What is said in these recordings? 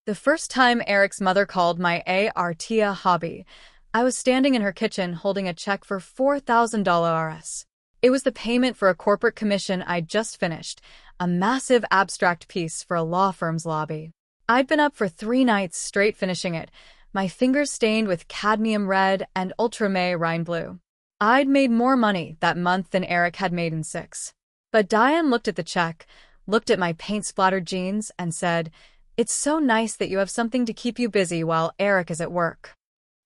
The first time Eric's mother called my ART a hobby, I was standing in her kitchen holding a check for $4,000. It was the payment for a corporate commission I'd just finished, a massive abstract piece for a law firm's lobby. I'd been up for 3 nights straight finishing it, my fingers stained with cadmium red and ultramarine blue. I'd made more money that month than Eric had made in 6. But Diane looked at the check, looked at my paint-splattered jeans, and said, "It's so nice that you have something to keep you busy while Eric is at work."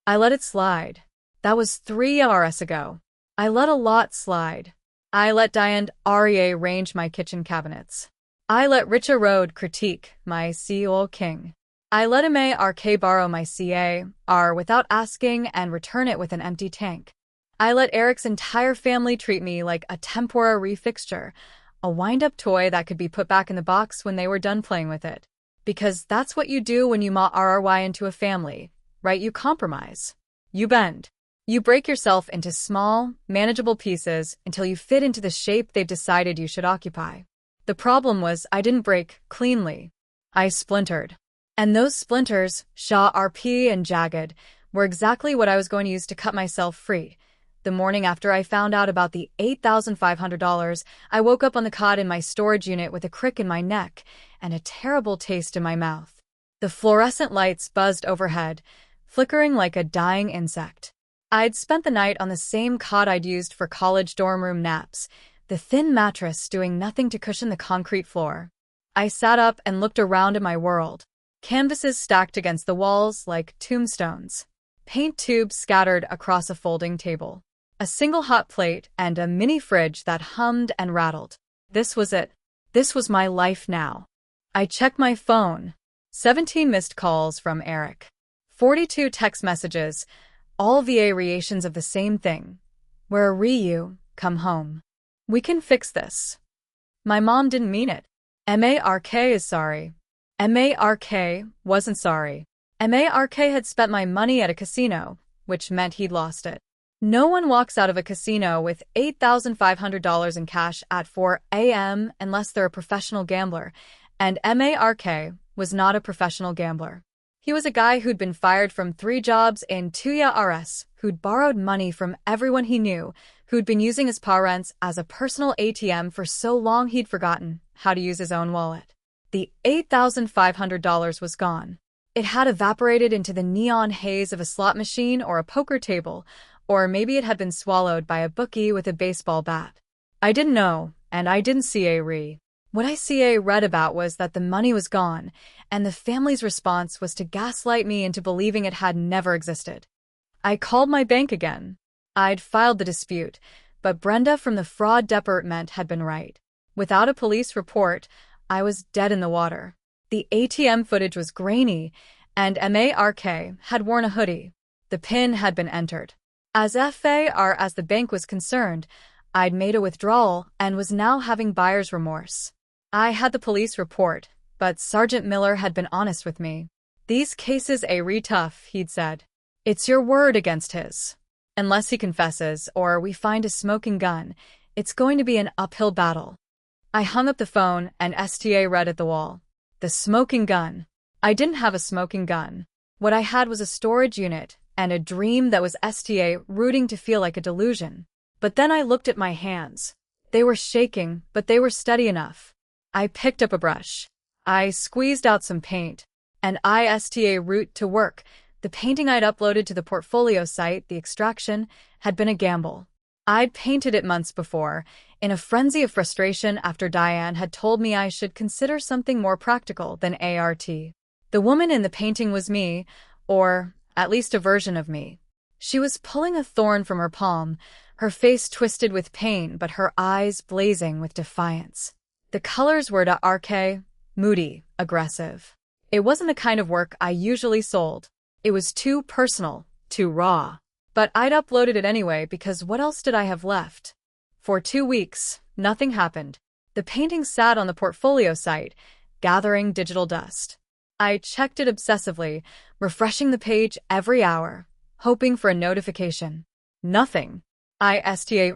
I let it slide. That was 3 hours ago. I let a lot slide. I let Diane rearrange my kitchen cabinets. I let Richa Road critique my CEO King. I let Mark borrow my CAR without asking and return it with an empty tank. I let Eric's entire family treat me like a temporary fixture, a wind-up toy that could be put back in the box when they were done playing with it. Because that's what you do when you RRY into a family, right? You compromise. You bend. You break yourself into small, manageable pieces until you fit into the shape they've decided you should occupy. The problem was I didn't break cleanly. I splintered. And those splinters, sharp and jagged, were exactly what I was going to use to cut myself free. The morning after I found out about the $8,500, I woke up on the cot in my storage unit with a crick in my neck and a terrible taste in my mouth. The fluorescent lights buzzed overhead, flickering like a dying insect. I'd spent the night on the same cot I'd used for college dorm room naps, the thin mattress doing nothing to cushion the concrete floor. I sat up and looked around at my world. Canvases stacked against the walls like tombstones. Paint tubes scattered across a folding table. A single hot plate and a mini fridge that hummed and rattled. This was it. This was my life now. I checked my phone. 17 missed calls from Eric. 42 text messages, all variations of the same thing. Where are you? Come home. We can fix this. My mom didn't mean it. Mark is sorry. Mark wasn't sorry. Mark had spent my money at a casino, which meant he'd lost it. No one walks out of a casino with $8,500 in cash at 4 a.m. unless they're a professional gambler, and Mark was not a professional gambler. He was a guy who'd been fired from 3 jobs in 2 years, who'd borrowed money from everyone he knew, who'd been using his parents as a personal ATM for so long he'd forgotten how to use his own wallet. The $8,500 was gone. It had evaporated into the neon haze of a slot machine or a poker table, or maybe it had been swallowed by a bookie with a baseball bat. I didn't know, and I didn't see. What I read about was that the money was gone, and the family's response was to gaslight me into believing it had never existed. I called my bank again. I'd filed the dispute, but Brenda from the fraud department had been right. Without a police report, I was dead in the water. The ATM footage was grainy, and Mark had worn a hoodie. The PIN had been entered. As far as the bank was concerned, I'd made a withdrawal and was now having buyer's remorse. I had the police report, but Sergeant Miller had been honest with me. "These cases are tough," he'd said. "It's your word against his. Unless he confesses or we find a smoking gun, it's going to be an uphill battle." I hung up the phone and read at the wall. The smoking gun. I didn't have a smoking gun. What I had was a storage unit and a dream that was rooting to feel like a delusion. But then I looked at my hands. They were shaking, but they were steady enough. I picked up a brush. I squeezed out some paint, and root to work. The painting I'd uploaded to the portfolio site, The Extraction, had been a gamble. I'd painted it months before, in a frenzy of frustration after Diane had told me I should consider something more practical than ART. The woman in the painting was me, or at least a version of me. She was pulling a thorn from her palm, her face twisted with pain but her eyes blazing with defiance. The colors were dark, moody, aggressive. It wasn't the kind of work I usually sold. It was too personal, too raw. But I'd uploaded it anyway because what else did I have left? For 2 weeks, nothing happened. The painting sat on the portfolio site, gathering digital dust. I checked it obsessively, refreshing the page every hour, hoping for a notification. Nothing. I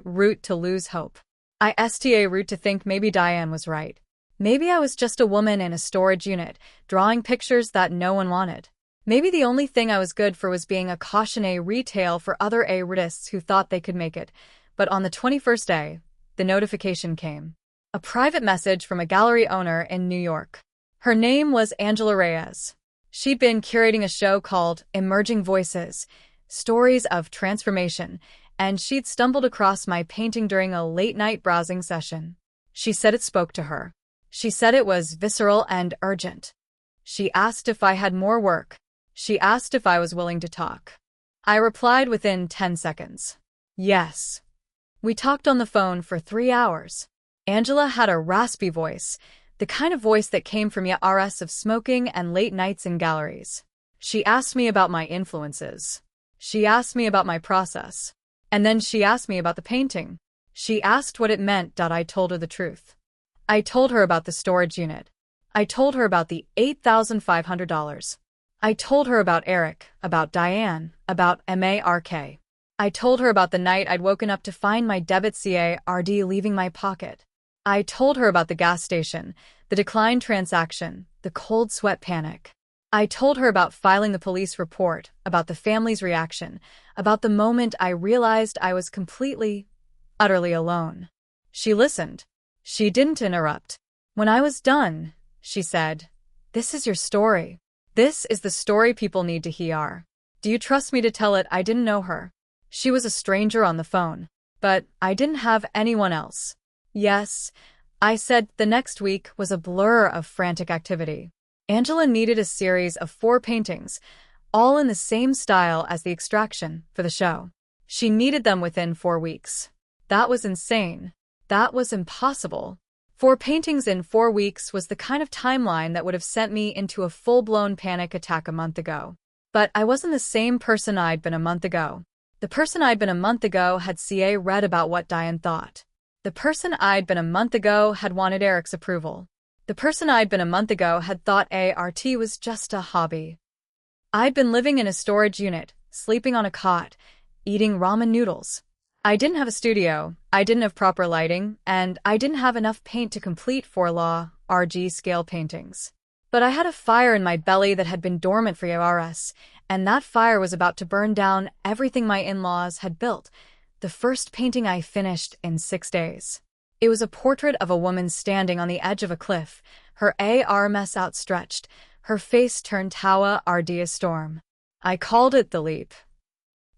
root to lose hope. I root to think maybe Diane was right. Maybe I was just a woman in a storage unit, drawing pictures that no one wanted. Maybe the only thing I was good for was being a cautionary retail for other artists who thought they could make it. But on the 21st day, the notification came. A private message from a gallery owner in New York. Her name was Angela Reyes. She'd been curating a show called Emerging Voices, Stories of Transformation, and she'd stumbled across my painting during a late-night browsing session. She said it spoke to her. She said it was visceral and urgent. She asked if I had more work. She asked if I was willing to talk. I replied within 10 seconds. Yes. We talked on the phone for 3 hours. Angela had a raspy voice, the kind of voice that came from years of smoking and late nights in galleries. She asked me about my influences. She asked me about my process. And then she asked me about the painting. She asked what it meant. I told her the truth. I told her about the storage unit. I told her about the $8,500. I told her about Eric, about Diane, about Mark. I told her about the night I'd woken up to find my debit card leaving my pocket. I told her about the gas station, the declined transaction, the cold sweat panic. I told her about filing the police report, about the family's reaction, about the moment I realized I was completely, utterly alone. She listened. She didn't interrupt. When I was done, she said, "This is your story. This is the story people need to hear. Do you trust me to tell it?" I didn't know her. She was a stranger on the phone, but I didn't have anyone else. Yes, I said. The next week was a blur of frantic activity. Angela needed a series of 4 paintings, all in the same style as The Extraction, for the show. She needed them within 4 weeks. That was insane. That was impossible. 4 paintings in 4 weeks was the kind of timeline that would have sent me into a full-blown panic attack a month ago. But I wasn't the same person I'd been a month ago. The person I'd been a month ago had read about what Diane thought. The person I'd been a month ago had wanted Eric's approval. The person I'd been a month ago had thought art was just a hobby. I'd been living in a storage unit, sleeping on a cot, eating ramen noodles. I didn't have a studio, I didn't have proper lighting, and I didn't have enough paint to complete 4 large scale paintings. But I had a fire in my belly that had been dormant for years, and that fire was about to burn down everything my in-laws had built. The first painting I finished in 6 days. It was a portrait of a woman standing on the edge of a cliff, her arms outstretched, her face turned toward a storm. I called it The Leap.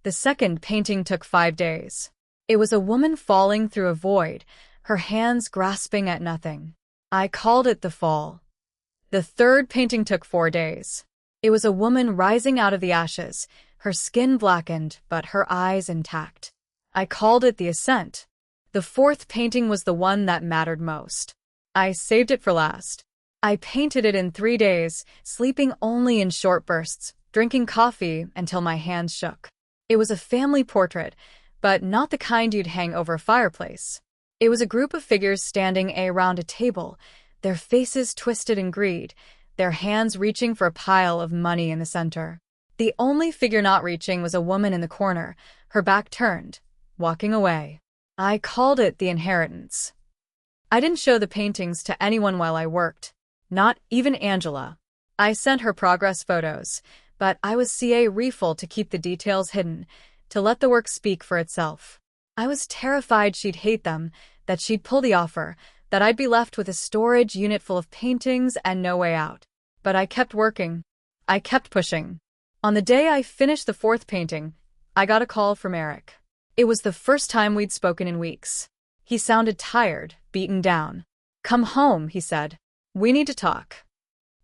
The second painting took 5 days. It was a woman falling through a void, her hands grasping at nothing. I called it The Fall. The third painting took 4 days. It was a woman rising out of the ashes, her skin blackened but her eyes intact. I called it The Ascent. The fourth painting was the one that mattered most. I saved it for last. I painted it in 3 days, sleeping only in short bursts, drinking coffee until my hands shook. It was a family portrait, but not the kind you'd hang over a fireplace. It was a group of figures standing around a table, their faces twisted in greed, their hands reaching for a pile of money in the center. The only figure not reaching was a woman in the corner, her back turned, walking away. I called it The Inheritance. I didn't show the paintings to anyone while I worked, not even Angela. I sent her progress photos, but I was careful to keep the details hidden, to let the work speak for itself. I was terrified she'd hate them, that she'd pull the offer, that I'd be left with a storage unit full of paintings and no way out. But I kept working. I kept pushing. On the day I finished the 4th painting, I got a call from Eric. It was the first time we'd spoken in weeks. He sounded tired, beaten down. "Come home," he said. "We need to talk."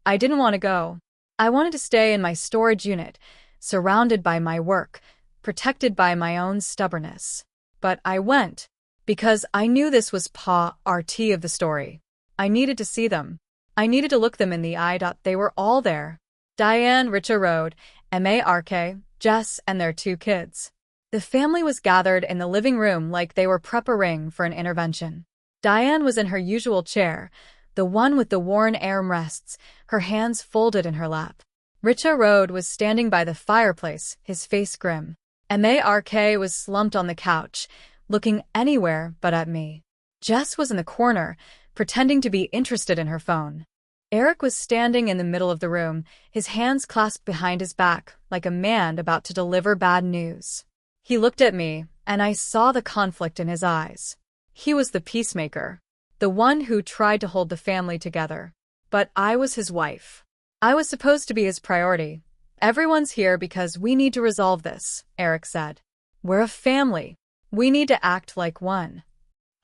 I didn't want to go. I wanted to stay in my storage unit, surrounded by my work, protected by my own stubbornness. But I went, because I knew this was part of the story. I needed to see them. I needed to look them in the eye. They were all there. Diane, Richa Road, Mark, Jess, and their 2 kids. The family was gathered in the living room like they were preparing for an intervention. Diane was in her usual chair, the one with the worn armrests, her hands folded in her lap. Richa Road was standing by the fireplace, his face grim. Mark was slumped on the couch, looking anywhere but at me. Jess was in the corner, pretending to be interested in her phone. Eric was standing in the middle of the room, his hands clasped behind his back, like a man about to deliver bad news. He looked at me, and I saw the conflict in his eyes. He was the peacemaker, the one who tried to hold the family together. But I was his wife. I was supposed to be his priority. Everyone's here because we need to resolve this, Eric said. We're a family. We need to act like one.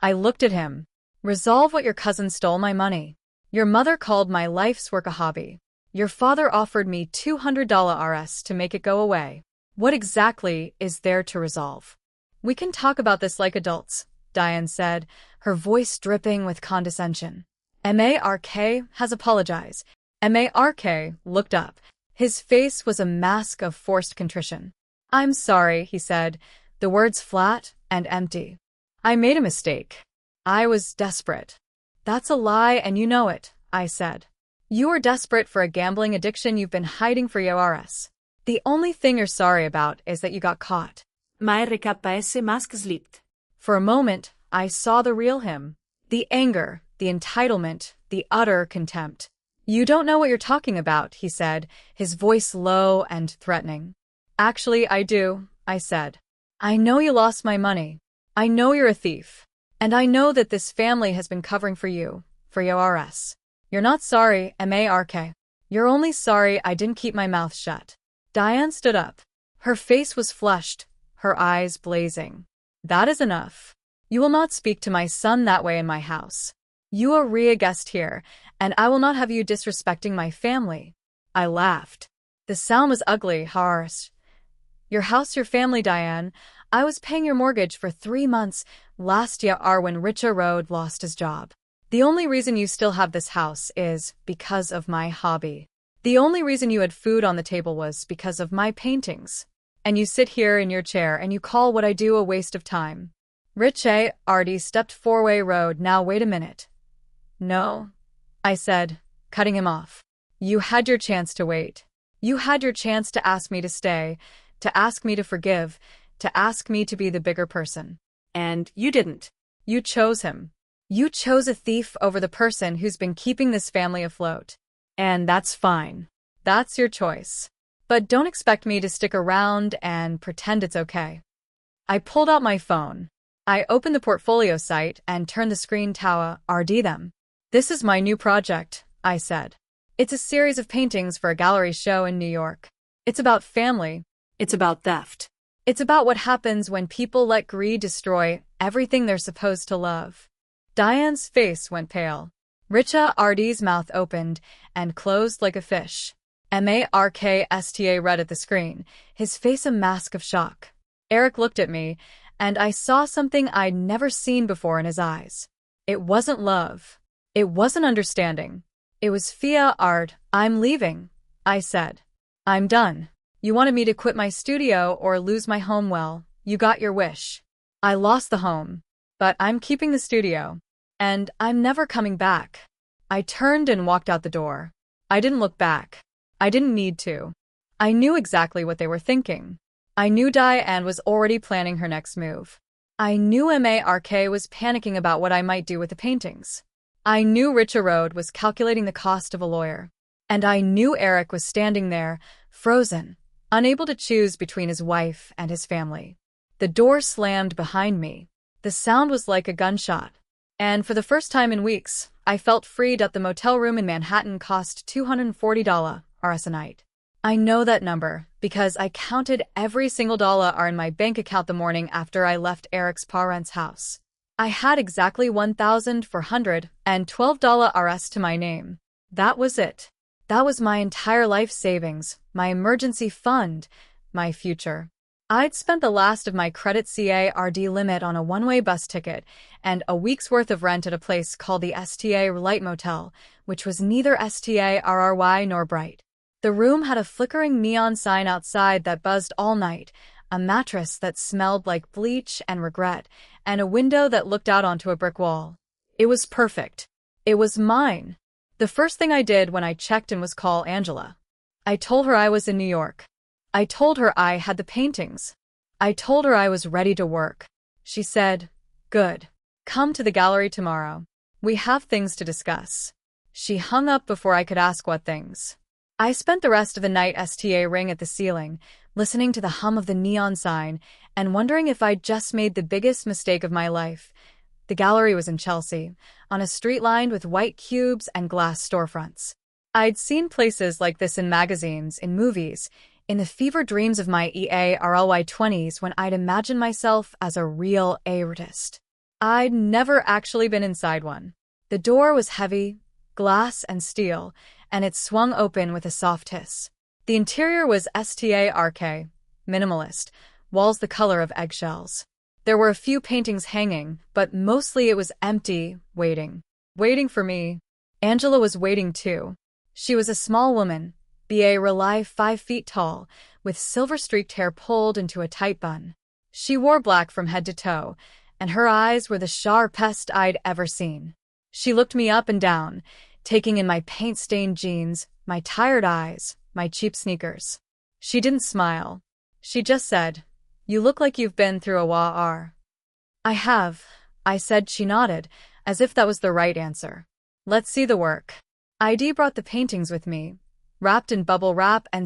I looked at him. Resolve what your cousin stole my money. Your mother called my life's work a hobby. Your father offered me $200 RS to make it go away. What exactly is there to resolve? We can talk about this like adults, Diane said, her voice dripping with condescension. Mark has apologized. Mark looked up. His face was a mask of forced contrition. I'm sorry, he said, the words flat and empty. I made a mistake. I was desperate. That's a lie and you know it, I said. You were desperate for a gambling addiction you've been hiding for years. The only thing you're sorry about is that you got caught. For a moment, I saw the real him. The anger, the entitlement, the utter contempt. You don't know what you're talking about, he said, his voice low and threatening. Actually, I do, I said. I know you lost my money. I know you're a thief. And I know that this family has been covering for you, for yours. You're not sorry, Mark. You're only sorry I didn't keep my mouth shut. Diane stood up. Her face was flushed, her eyes blazing. That is enough. You will not speak to my son that way in my house. You are a guest here, and I will not have you disrespecting my family. I laughed. The sound was ugly, harsh. Your house, your family, Diane. I was paying your mortgage for 3 months last year when Richard Road lost his job. The only reason you still have this house is because of my hobby. The only reason you had food on the table was because of my paintings. And you sit here in your chair and you call what I do a waste of time. Richard stepped four-way road. Now wait a minute. No, I said, cutting him off. You had your chance to wait. You had your chance to ask me to stay, to ask me to forgive, to ask me to be the bigger person. And you didn't. You chose him. You chose a thief over the person who's been keeping this family afloat. And that's fine. That's your choice. But don't expect me to stick around and pretend it's okay. I pulled out my phone. I opened the portfolio site and turned the screen to RD them. This is my new project, I said. It's a series of paintings for a gallery show in New York. It's about family. It's about theft. It's about what happens when people let greed destroy everything they're supposed to love. Diane's face went pale. Richard's mouth opened and closed like a fish. Marksta read at the screen, his face a mask of shock. Eric looked at me, and I saw something I'd never seen before in his eyes. It wasn't love. It wasn't understanding. It was fear. I'm leaving, I said. I'm done. You wanted me to quit my studio or lose my home. Well, you got your wish. I lost the home, but I'm keeping the studio. And I'm never coming back. I turned and walked out the door. I didn't look back. I didn't need to. I knew exactly what they were thinking. I knew Diane was already planning her next move. I knew Mark was panicking about what I might do with the paintings. I knew Richard Road was calculating the cost of a lawyer. And I knew Eric was standing there, frozen, unable to choose between his wife and his family. The door slammed behind me. The sound was like a gunshot. And for the first time in weeks, I felt freed. The motel room in Manhattan cost $240 a night. I know that number because I counted every single dollar in my bank account the morning after I left Eric's parents' house. I had exactly $1,412 to my name. That was it. That was my entire life savings, my emergency fund, my future. I'd spent the last of my credit card limit on a one-way bus ticket and a week's worth of rent at a place called the STA Light Motel, which was neither STARRY nor bright. The room had a flickering neon sign outside that buzzed all night, a mattress that smelled like bleach and regret, and a window that looked out onto a brick wall. It was perfect. It was mine. The first thing I did when I checked in was call Angela. I told her I was in New York. I told her I had the paintings. I told her I was ready to work. She said, "Good. Come to the gallery tomorrow." We have things to discuss. She hung up before I could ask what things. I spent the rest of the night staring at the ceiling, listening to the hum of the neon sign, and wondering if I'd just made the biggest mistake of my life. The gallery was in Chelsea, on a street lined with white cubes and glass storefronts. I'd seen places like this in magazines, in movies, in the fever dreams of my EARLY 20s when I'd imagined myself as a real artist. I'd never actually been inside one. The door was heavy, glass and steel, and it swung open with a soft hiss. The interior was stark, minimalist, walls the color of eggshells. There were a few paintings hanging, but mostly it was empty, waiting. Waiting for me. Angela was waiting too. She was a small woman, Rely 5 feet tall, with silver-streaked hair pulled into a tight bun. She wore black from head to toe, and her eyes were the sharpest I'd ever seen. She looked me up and down, taking in my paint-stained jeans, my tired eyes, my cheap sneakers. She didn't smile. She just said, "You look like you've been through a war." "I have," I said. She nodded, as if that was the right answer. "Let's see the work." ID brought the paintings with me, wrapped in bubble wrap and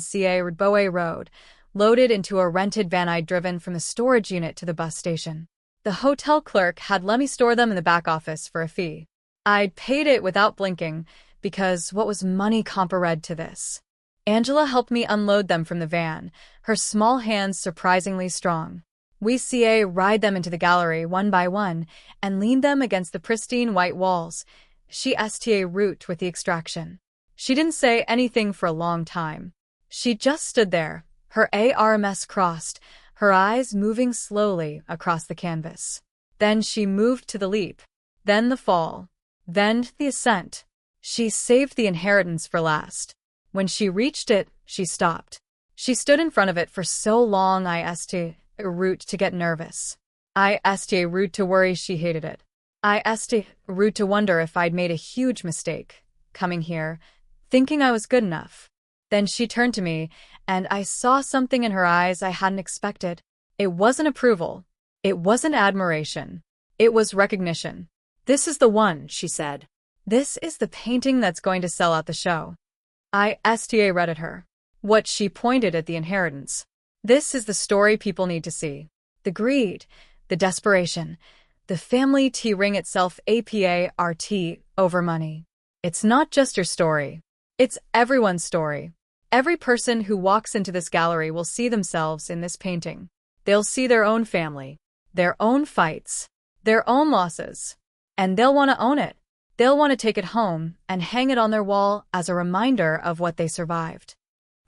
Bow Road, loaded into a rented van I'd driven from the storage unit to the bus station. The hotel clerk had let me store them in the back office for a fee. I'd paid it without blinking, because what was money compared to this? Angela helped me unload them from the van, her small hands surprisingly strong. We ride them into the gallery one by one and leaned them against the pristine white walls. She root with the extraction. She didn't say anything for a long time. She just stood there, her arms crossed, her eyes moving slowly across the canvas. Then she moved to the leap, then the fall, then the ascent. She saved the inheritance for last. When she reached it, she stopped. She stood in front of it for so long I root to get nervous. I root to worry she hated it. I root to wonder if I'd made a huge mistake, coming here, thinking I was good enough. Then she turned to me, and I saw something in her eyes I hadn't expected. It wasn't approval. It wasn't admiration. It was recognition. "This is the one," she said. "This is the painting that's going to sell out the show." I read at her. What? She pointed at the inheritance. "This is the story people need to see. The greed, the desperation, the family ring itself over money. It's not just your story. It's everyone's story. Every person who walks into this gallery will see themselves in this painting. They'll see their own family, their own fights, their own losses, and they'll want to own it. They'll want to take it home and hang it on their wall as a reminder of what they survived."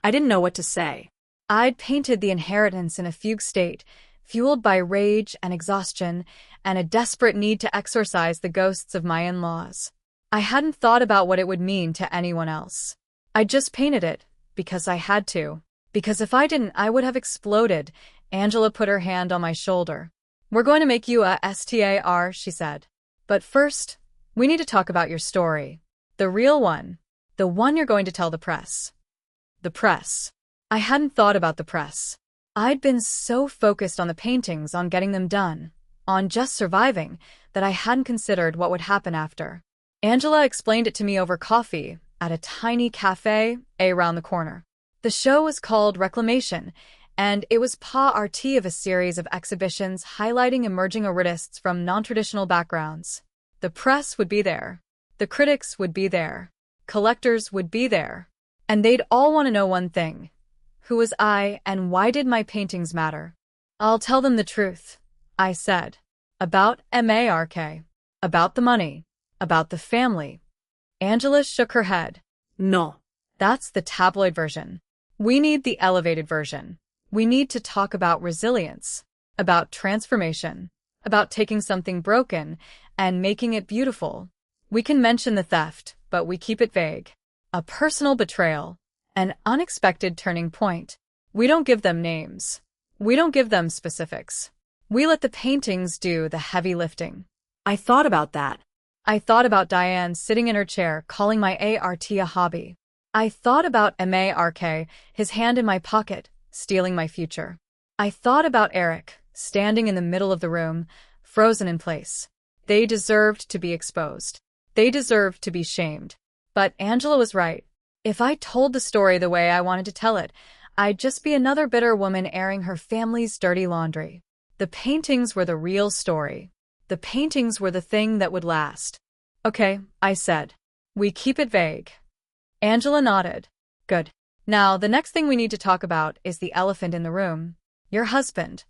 I didn't know what to say. I'd painted the inheritance in a fugue state, fueled by rage and exhaustion and a desperate need to exorcise the ghosts of my in-laws. I hadn't thought about what it would mean to anyone else. I just painted it, because I had to. Because if I didn't, I would have exploded. Angela put her hand on my shoulder. "We're going to make you a star," she said. "But first, we need to talk about your story. The real one. The one you're going to tell the press." The press. I hadn't thought about the press. I'd been so focused on the paintings, on getting them done, on just surviving, that I hadn't considered what would happen after. Angela explained it to me over coffee at a tiny cafe around the corner. The show was called Reclamation, and it was part of a series of exhibitions highlighting emerging artists from non-traditional backgrounds. The press would be there. The critics would be there. Collectors would be there. And they'd all want to know one thing. Who was I, and why did my paintings matter? "I'll tell them the truth," I said. "About Mark. About the money. About the family." Angela shook her head. "No. That's the tabloid version. We need the elevated version. We need to talk about resilience, about transformation, about taking something broken and making it beautiful. We can mention the theft, but we keep it vague. A personal betrayal, an unexpected turning point. We don't give them names. We don't give them specifics. We let the paintings do the heavy lifting." I thought about that. I thought about Diane sitting in her chair calling my art a hobby. I thought about Mark, his hand in my pocket, stealing my future. I thought about Eric, standing in the middle of the room, frozen in place. They deserved to be exposed. They deserved to be shamed. But Angela was right. If I told the story the way I wanted to tell it, I'd just be another bitter woman airing her family's dirty laundry. The paintings were the real story. The paintings were the thing that would last. Okay, I said. We keep it vague. Angela nodded. Good. Now, the next thing we need to talk about is the elephant in the room. Your husband.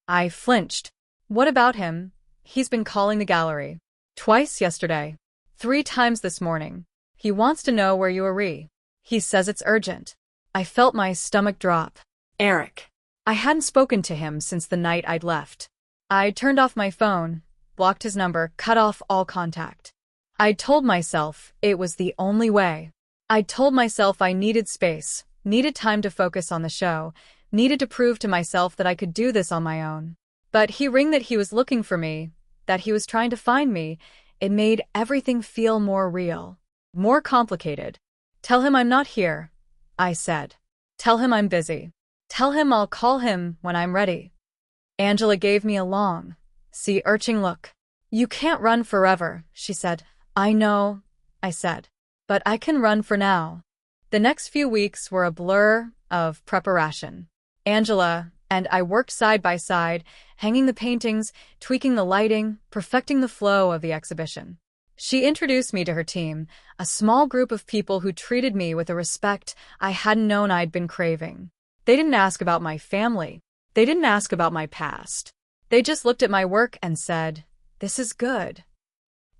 I flinched. What about him? He's been calling the gallery. Twice yesterday. 3 times this morning. He wants to know where you are. He says it's urgent. I felt my stomach drop. Eric. I hadn't spoken to him since the night I'd left. I turned off my phone, blocked his number, cut off all contact. I'd told myself it was the only way. I'd told myself I needed space, needed time to focus on the show, needed to prove to myself that I could do this on my own. But he rang that he was looking for me, that he was trying to find me. It made everything feel more real, more complicated. Tell him I'm not here, I said. Tell him I'm busy. Tell him I'll call him when I'm ready. Angela gave me a long, sea urchin look. You can't run forever, she said. I know, I said. But I can run for now. The next few weeks were a blur of preparation. Angela and I worked side by side, hanging the paintings, tweaking the lighting, perfecting the flow of the exhibition. She introduced me to her team, a small group of people who treated me with a respect I hadn't known I'd been craving. They didn't ask about my family. They didn't ask about my past. They just looked at my work and said, "This is good."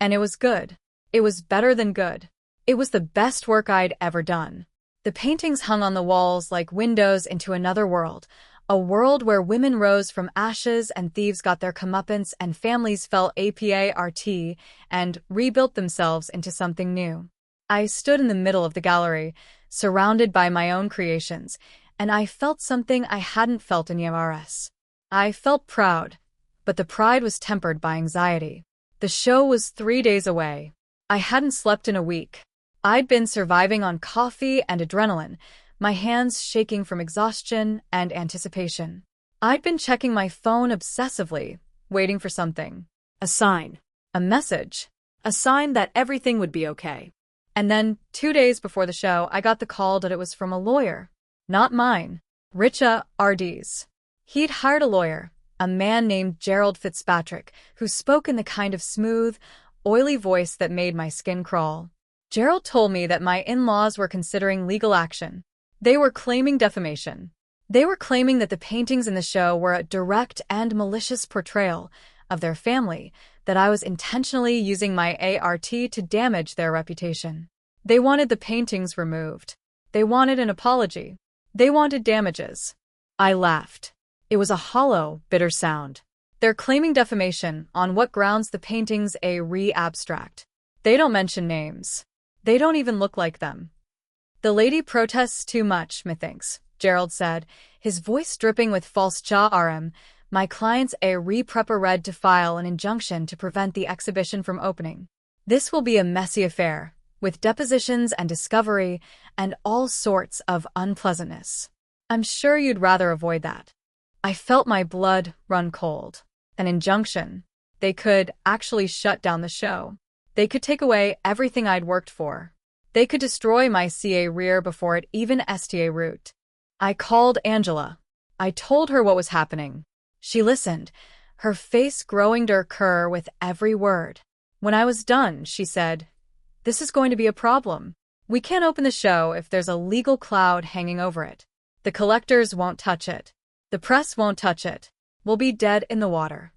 And it was good. It was better than good. It was the best work I'd ever done. The paintings hung on the walls like windows into another world, a world where women rose from ashes and thieves got their comeuppance and families fell apart and rebuilt themselves into something new. I stood in the middle of the gallery, surrounded by my own creations, and I felt something I hadn't felt in years. I felt proud, but the pride was tempered by anxiety. The show was 3 days away. I hadn't slept in a week. I'd been surviving on coffee and adrenaline, my hands shaking from exhaustion and anticipation. I'd been checking my phone obsessively, waiting for something. A sign. A message. A sign that everything would be okay. And then, 2 days before the show, I got the call that it was from a lawyer. Not mine. Richard R's. He'd hired a lawyer, a man named Gerald Fitzpatrick, who spoke in the kind of smooth, oily voice that made my skin crawl. Gerald told me that my in-laws were considering legal action. They were claiming defamation. They were claiming that the paintings in the show were a direct and malicious portrayal of their family, that I was intentionally using my art to damage their reputation. They wanted the paintings removed. They wanted an apology. They wanted damages. I laughed. It was a hollow, bitter sound. They're claiming defamation on what grounds the paintings are abstract. They don't mention names. They don't even look like them. The lady protests too much, methinks, Gerald said, his voice dripping with false charm. My clients are prepared to file an injunction to prevent the exhibition from opening. This will be a messy affair, with depositions and discovery and all sorts of unpleasantness. I'm sure you'd rather avoid that. I felt my blood run cold. An injunction. They could actually shut down the show. They could take away everything I'd worked for. They could destroy my career before it even sta root. I called Angela. I told her what was happening. She listened, her face growing darker with every word. When I was done, she said, "This is going to be a problem. We can't open the show if there's a legal cloud hanging over it. The collectors won't touch it. The press won't touch it. We'll be dead in the water."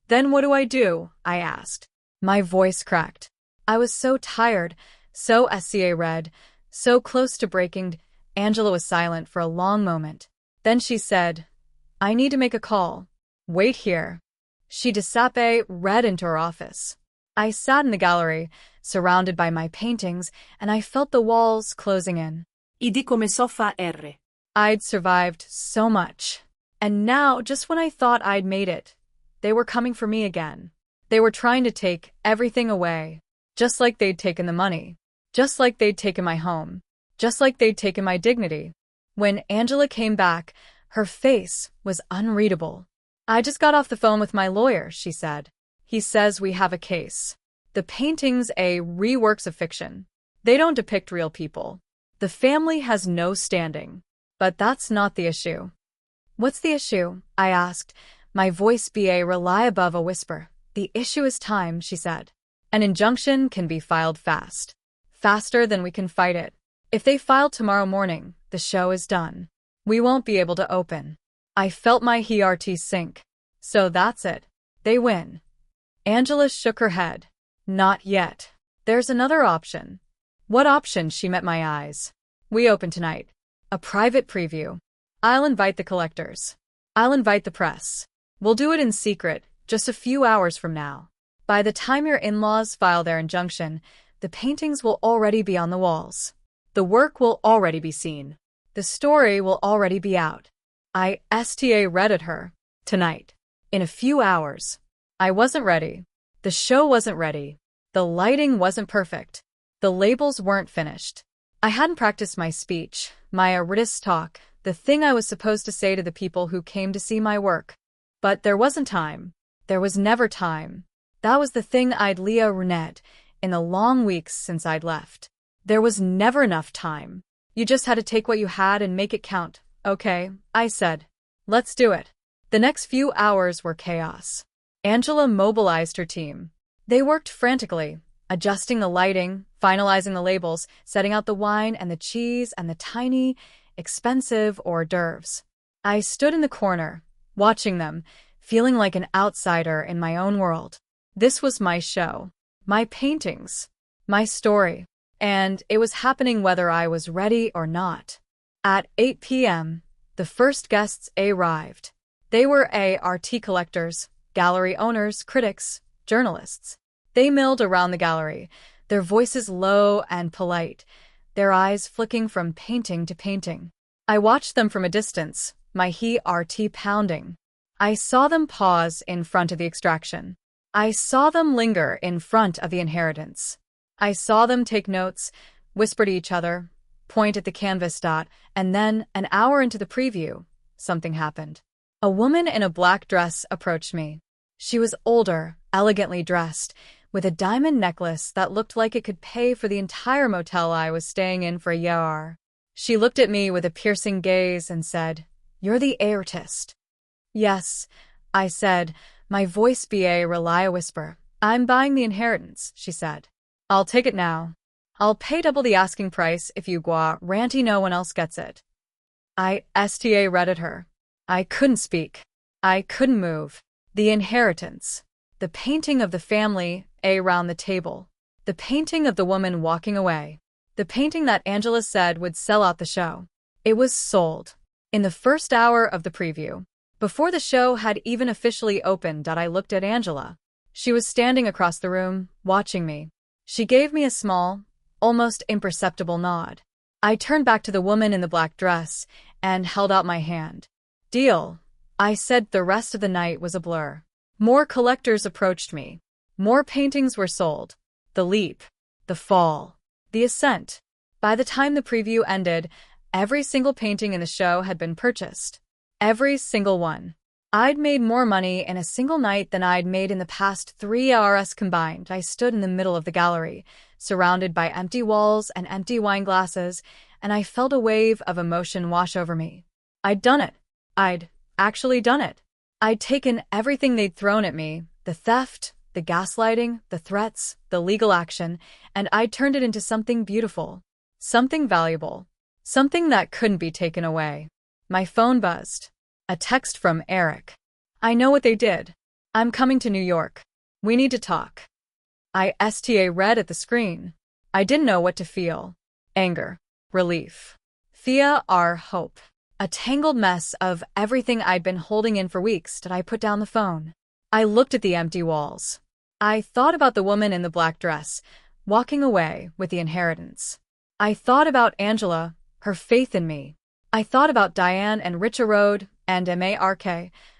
Then what do? I asked. My voice cracked. I was so tired, so red, so close to breaking. Angela was silent for a long moment. Then she said, "I need to make a call. Wait here." She disappeared into her office. I sat in the gallery, surrounded by my paintings, and I felt the walls closing in. Idi começou a fare. I'd survived so much. And now, just when I thought I'd made it, they were coming for me again. They were trying to take everything away, just like they'd taken the money, just like they'd taken my home, just like they'd taken my dignity. When Angela came back, her face was unreadable. "I just got off the phone with my lawyer," she said. "He says we have a case. The paintings a reworks of fiction. They don't depict real people. The family has no standing. But that's not the issue. What's the issue? I asked, my voice a rely above a whisper. The issue is time, she said. An injunction can be filed fast. Faster than we can fight it. If they file tomorrow morning, the show is done. We won't be able to open. I felt my heart sink. So that's it. They win. Angela shook her head. Not yet. There's another option. What option? She met my eyes. We open tonight. A private preview. I'll invite the collectors. I'll invite the press. We'll do it in secret, just a few hours from now. By the time your in-laws file their injunction, the paintings will already be on the walls. The work will already be seen. The story will already be out. I read at her. Tonight. In a few hours. I wasn't ready. The show wasn't ready. The lighting wasn't perfect. The labels weren't finished. I hadn't practiced my speech, my artist talk, the thing I was supposed to say to the people who came to see my work. But there wasn't time. There was never time. That was the thing I'd Leah Renette in the long weeks since I'd left. There was never enough time. You just had to take what you had and make it count. Okay, I said. Let's do it. The next few hours were chaos. Angela mobilized her team. They worked frantically, adjusting the lighting, finalizing the labels, setting out the wine and the cheese and the tiny, expensive hors d'oeuvres. I stood in the corner, watching them, feeling like an outsider in my own world. This was my show, my paintings, my story, and it was happening whether I was ready or not. At 8 p.m., the first guests arrived. They were art collectors, gallery owners, critics, journalists. They milled around the gallery, their voices low and polite, their eyes flicking from painting to painting. I watched them from a distance, my heart pounding. I saw them pause in front of the extraction. I saw them linger in front of the inheritance. I saw them take notes, whisper to each other, point at the canvas and then, an hour into the preview, something happened. A woman in a black dress approached me. She was older, elegantly dressed, with a diamond necklace that looked like it could pay for the entire motel I was staying in for a year. She looked at me with a piercing gaze and said, "You're the artist." "Yes," I said, my voice rely a whisper. "I'm buying the inheritance," she said. "I'll take it now. I'll pay double the asking price if you guarantee no one else gets it." I read at her. I couldn't speak. I couldn't move. The inheritance. The painting of the family around the table. The painting of the woman walking away. The painting that Angela said would sell out the show. It was sold. In the first hour of the preview. Before the show had even officially opened, I looked at Angela. She was standing across the room, watching me. She gave me a small, almost imperceptible nod. I turned back to the woman in the black dress and held out my hand. "Deal," I said. The rest of the night was a blur. More collectors approached me. More paintings were sold. The leap. The fall. The ascent. By the time the preview ended, every single painting in the show had been purchased. Every single one. I'd made more money in a single night than I'd made in the past 3 hours combined. I stood in the middle of the gallery, surrounded by empty walls and empty wine glasses, and I felt a wave of emotion wash over me. I'd done it. I'd actually done it. I'd taken everything they'd thrown at me, the theft, the gaslighting, the threats, the legal action, and I'd turned it into something beautiful, something valuable, something that couldn't be taken away. My phone buzzed. A text from Eric. "I know what they did. I'm coming to New York. We need to talk." I read at the screen. I didn't know what to feel. Anger. Relief. Fear or hope. A tangled mess of everything I'd been holding in for weeks. Did I put down the phone? I looked at the empty walls. I thought about the woman in the black dress, walking away with the inheritance. I thought about Angela, her faith in me. I thought about Diane and Richard and Mark,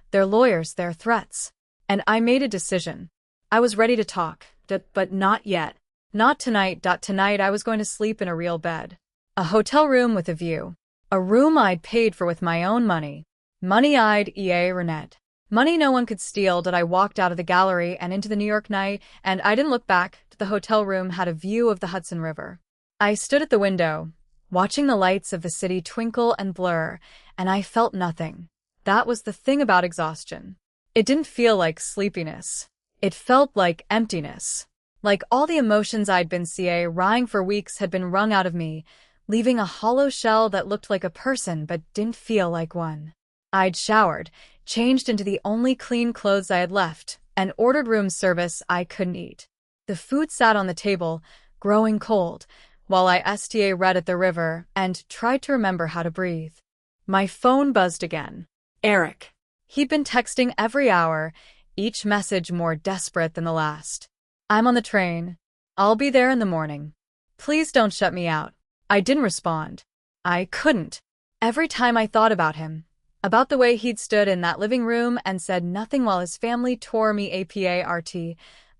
their lawyers, their threats. And I made a decision. I was ready to talk, but not yet. Not tonight. Tonight I was going to sleep in a real bed. A hotel room with a view. A room I'd paid for with my own money. Money I'd Renette. Money no one could steal. I walked out of the gallery and into the New York night, and I didn't look back. The hotel room had a view of the Hudson River. I stood at the window, watching the lights of the city twinkle and blur, and I felt nothing. That was the thing about exhaustion. It didn't feel like sleepiness. It felt like emptiness. Like all the emotions I'd been crying for weeks had been wrung out of me, leaving a hollow shell that looked like a person but didn't feel like one. I'd showered, changed into the only clean clothes I had left, and ordered room service. I couldn't eat. The food sat on the table, growing cold, while I read at the river and tried to remember how to breathe. My phone buzzed again. Eric. He'd been texting every hour, each message more desperate than the last. I'm on the train. I'll be there in the morning. Please don't shut me out. I didn't respond. I couldn't. Every time I thought about him, about the way he'd stood in that living room and said nothing while his family tore me apart,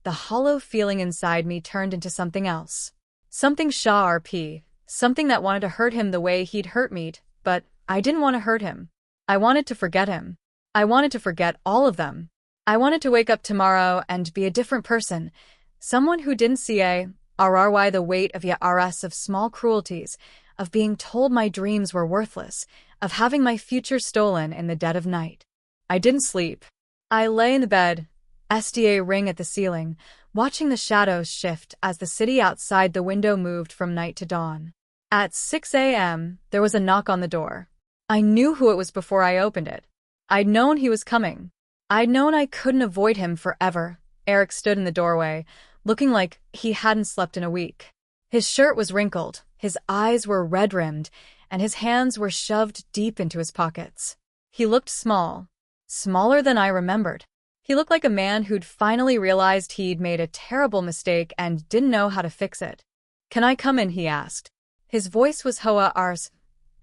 the hollow feeling inside me turned into something else. Something something that wanted to hurt him the way he'd hurt me, but I didn't want to hurt him. I wanted to forget him. I wanted to forget all of them. I wanted to wake up tomorrow and be a different person, someone who didn't see the weight of small cruelties, of being told my dreams were worthless, of having my future stolen in the dead of night. I didn't sleep. I lay in the bed, ring at the ceiling, watching the shadows shift as the city outside the window moved from night to dawn. At 6 a.m., there was a knock on the door. I knew who it was before I opened it. I'd known he was coming. I'd known I couldn't avoid him forever. Eric stood in the doorway, looking like he hadn't slept in a week. His shirt was wrinkled, his eyes were red-rimmed, and his hands were shoved deep into his pockets. He looked small, smaller than I remembered. He looked like a man who'd finally realized he'd made a terrible mistake and didn't know how to fix it. "Can I come in?" he asked. His voice was hoa ars,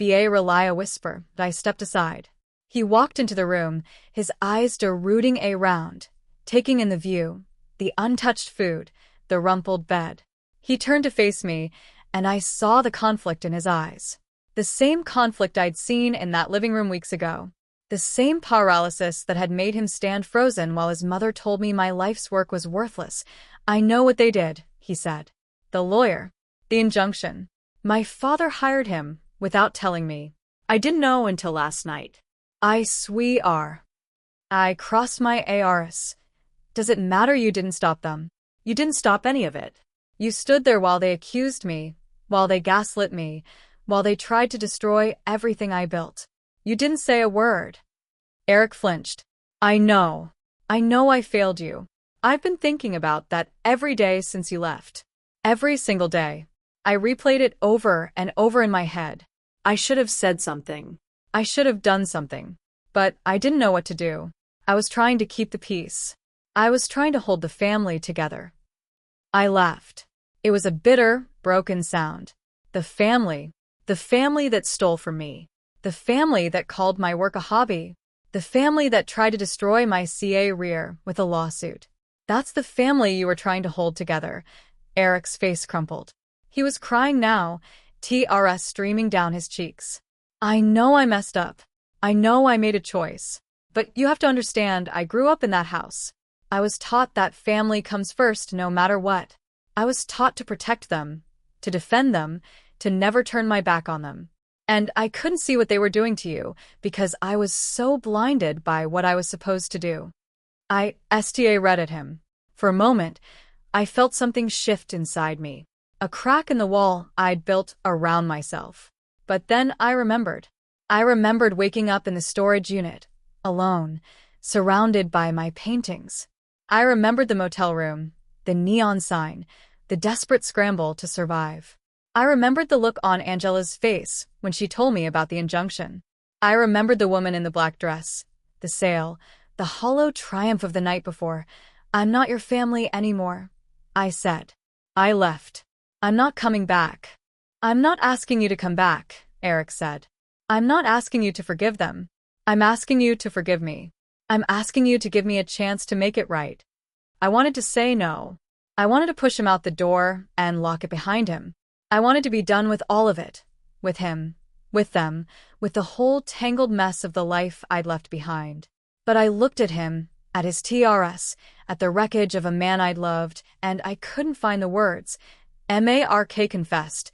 a whisper. I stepped aside. He walked into the room, his eyes rooting around, taking in the view, the untouched food, the rumpled bed. He turned to face me, and I saw the conflict in his eyes. The same conflict I'd seen in that living room weeks ago. The same paralysis that had made him stand frozen while his mother told me my life's work was worthless. "I know what they did," he said. "The lawyer. The injunction. My father hired him, without telling me. I didn't know until last night." I swear. I crossed my arms. "Does it matter you didn't stop them? You didn't stop any of it. You stood there while they accused me, while they gaslit me, while they tried to destroy everything I built. You didn't say a word." Eric flinched. I know I failed you. I've been thinking about that every day since you left. Every single day. I replayed it over and over in my head. I should have said something. I should have done something. But I didn't know what to do. I was trying to keep the peace. I was trying to hold the family together. I laughed. It was a bitter, broken sound. The family that stole from me. The family that called my work a hobby. The family that tried to destroy my career with a lawsuit. That's the family you were trying to hold together. Eric's face crumpled. He was crying now, tears streaming down his cheeks. I know I messed up. I know I made a choice. But you have to understand, I grew up in that house. I was taught that family comes first no matter what. I was taught to protect them, to defend them, to never turn my back on them. And I couldn't see what they were doing to you because I was so blinded by what I was supposed to do. I read at him. For a moment, I felt something shift inside me. A crack in the wall I'd built around myself. But then I remembered. I remembered waking up in the storage unit, alone, surrounded by my paintings. I remembered the motel room, the neon sign, the desperate scramble to survive. I remembered the look on Angela's face when she told me about the injunction. I remembered the woman in the black dress, the sale, the hollow triumph of the night before. "I'm not your family anymore," I said. I left. "I'm not coming back." "I'm not asking you to come back," Eric said. "I'm not asking you to forgive them. I'm asking you to forgive me. I'm asking you to give me a chance to make it right." I wanted to say no. I wanted to push him out the door and lock it behind him. I wanted to be done with all of it. With him, with them, with the whole tangled mess of the life I'd left behind. But I looked at him, at his TRS, at the wreckage of a man I'd loved, and I couldn't find the words. Mark confessed,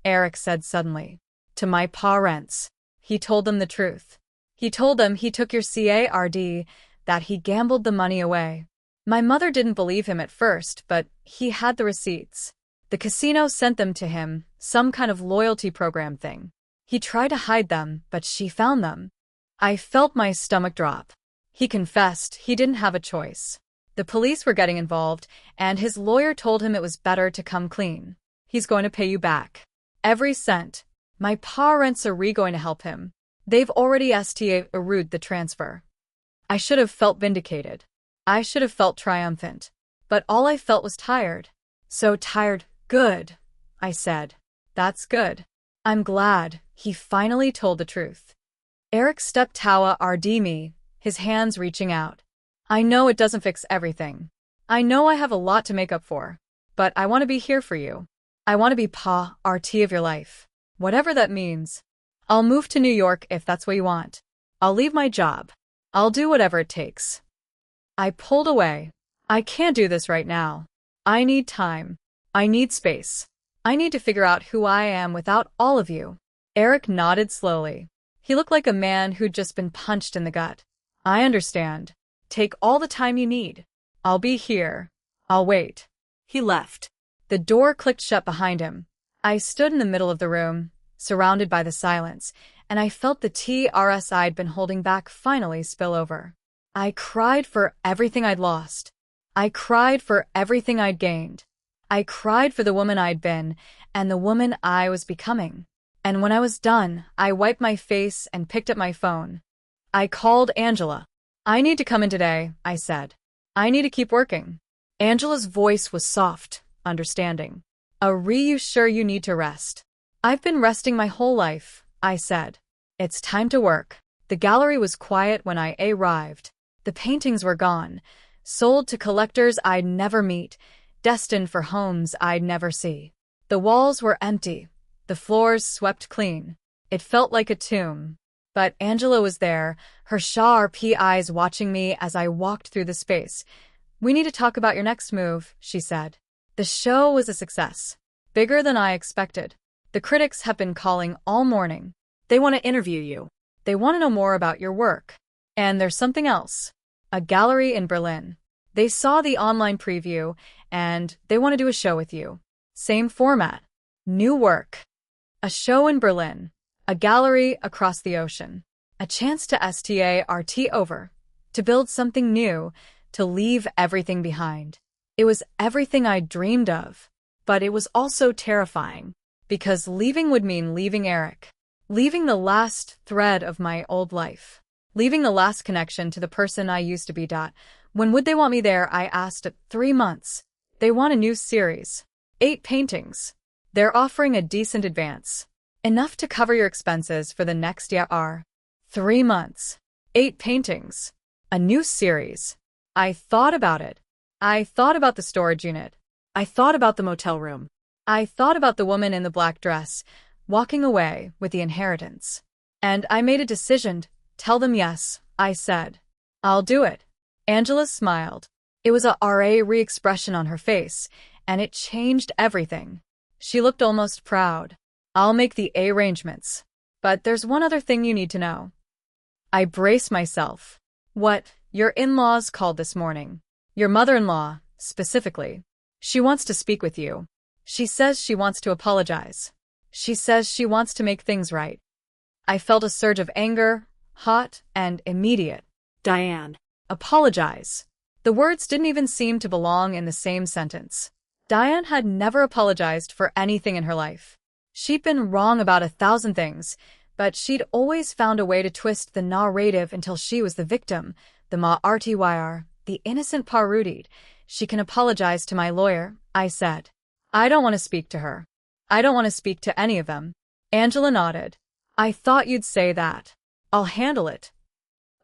Eric said suddenly. To my parents. He told them the truth. He told them he took your card, that he gambled the money away. My mother didn't believe him at first, but he had the receipts. The casino sent them to him, some kind of loyalty program thing. He tried to hide them, but she found them. I felt my stomach drop. He confessed he didn't have a choice. The police were getting involved, and his lawyer told him it was better to come clean. He's going to pay you back. Every cent. My parents are going to help him. They've already approved the transfer. I should have felt vindicated. I should have felt triumphant. But all I felt was tired. So tired. Good, I said. That's good. I'm glad he finally told the truth. Eric stepped toward me, his hands reaching out. I know it doesn't fix everything. I know I have a lot to make up for. But I want to be here for you. I want to be part of your life. Whatever that means. I'll move to New York if that's what you want. I'll leave my job. I'll do whatever it takes. I pulled away. I can't do this right now. I need time. I need space. I need to figure out who I am without all of you. Eric nodded slowly. He looked like a man who'd just been punched in the gut. I understand. Take all the time you need. I'll be here. I'll wait. He left. The door clicked shut behind him. I stood in the middle of the room, surrounded by the silence, and I felt the TRS I'd been holding back finally spill over. I cried for everything I'd lost. I cried for everything I'd gained. I cried for the woman I'd been and the woman I was becoming. And when I was done, I wiped my face and picked up my phone. I called Angela. I need to come in today, I said. I need to keep working. Angela's voice was soft, understanding. Are you sure you need to rest? I've been resting my whole life, I said. It's time to work. The gallery was quiet when I arrived. The paintings were gone, sold to collectors I'd never meet, destined for homes I'd never see. The walls were empty, the floors swept clean. It felt like a tomb. But Angela was there, her sharp eyes watching me as I walked through the space. We need to talk about your next move, she said. The show was a success. Bigger than I expected. The critics have been calling all morning. They want to interview you. They want to know more about your work. And there's something else. A gallery in Berlin. They saw the online preview, and they want to do a show with you. Same format. New work. A show in Berlin. A gallery across the ocean. A chance to start over. To build something new. To leave everything behind. It was everything I dreamed of. But it was also terrifying. Because leaving would mean leaving Eric. Leaving the last thread of my old life. Leaving the last connection to the person I used to be. When would they want me there? I asked. 3 months. They want a new series. 8 paintings. They're offering a decent advance. Enough to cover your expenses for the next year. 3 months. 8 paintings. A new series. I thought about it. I thought about the storage unit. I thought about the motel room. I thought about the woman in the black dress, walking away with the inheritance. And I made a decision. Tell them yes, I said. I'll do it. Angela smiled. It was a re-expression on her face, and it changed everything. She looked almost proud. I'll make the arrangements. But there's one other thing you need to know. I braced myself. What? Your in-laws called this morning. Your mother-in-law, specifically. She wants to speak with you. She says she wants to apologize. She says she wants to make things right. I felt a surge of anger, hot and immediate. Diane. Apologize. The words didn't even seem to belong in the same sentence. Diane had never apologized for anything in her life. She'd been wrong about 1,000 things, but she'd always found a way to twist the narrative until she was the victim, the martyr, the innocent parodied. She can apologize to my lawyer, I said. I don't want to speak to her. I don't want to speak to any of them. Angela nodded. I thought you'd say that. I'll handle it.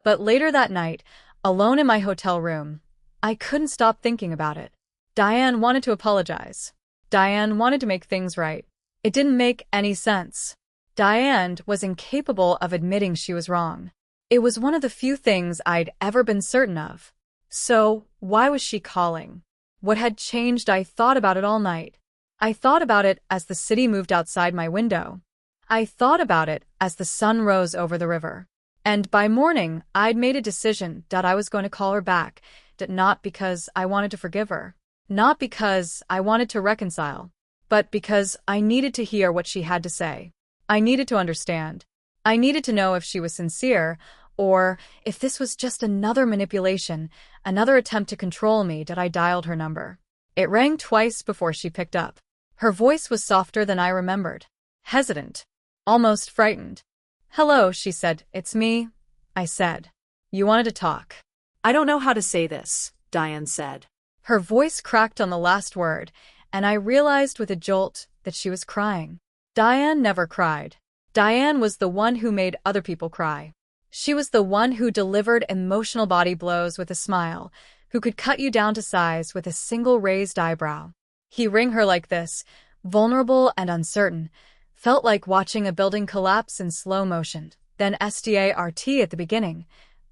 But later that night, alone in my hotel room, I couldn't stop thinking about it. Diane wanted to apologize. Diane wanted to make things right. It didn't make any sense. Diane was incapable of admitting she was wrong. It was one of the few things I'd ever been certain of. So, why was she calling? What had changed? I thought about it all night. I thought about it as the city moved outside my window. I thought about it as the sun rose over the river. And by morning, I'd made a decision that I was going to call her back, that not because I wanted to forgive her, not because I wanted to reconcile, but because I needed to hear what she had to say. I needed to understand. I needed to know if she was sincere, or if this was just another manipulation, another attempt to control me. That I dialed her number. It rang twice before she picked up. Her voice was softer than I remembered. Hesitant. Almost frightened. "Hello," she said. "It's me," I said. "You wanted to talk." I don't know how to say this, Diane said. Her voice cracked on the last word, and I realized with a jolt that she was crying. Diane never cried. Diane was the one who made other people cry. She was the one who delivered emotional body blows with a smile, who could cut you down to size with a single raised eyebrow. Hearing her like this, vulnerable and uncertain, felt like watching a building collapse in slow motion. Then start at the beginning,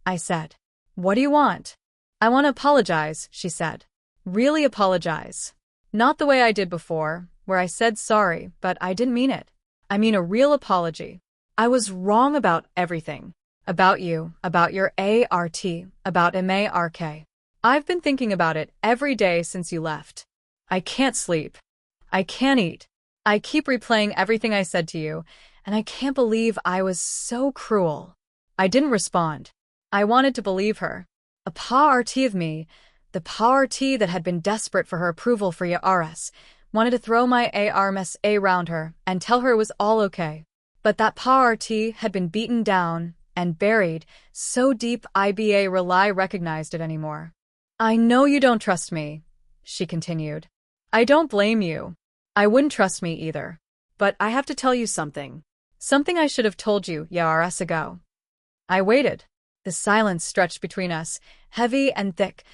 I said. "What do you want?" "I want to apologize," she said. "Really apologize. Not the way I did before, where I said sorry, but I didn't mean it. I mean a real apology. I was wrong about everything. About you, about your art, about Mark. I've been thinking about it every day since you left. I can't sleep. I can't eat. I keep replaying everything I said to you, and I can't believe I was so cruel." I didn't respond. I wanted to believe her. A part of me, the part that had been desperate for her approval for yours, wanted to throw my arms around her and tell her it was all okay. But that part had been beaten down and buried so deep I recognized it anymore. "I know you don't trust me," she continued. "I don't blame you. I wouldn't trust me either. But I have to tell you something. Something I should have told you years ago." I waited. The silence stretched between us, heavy and thick.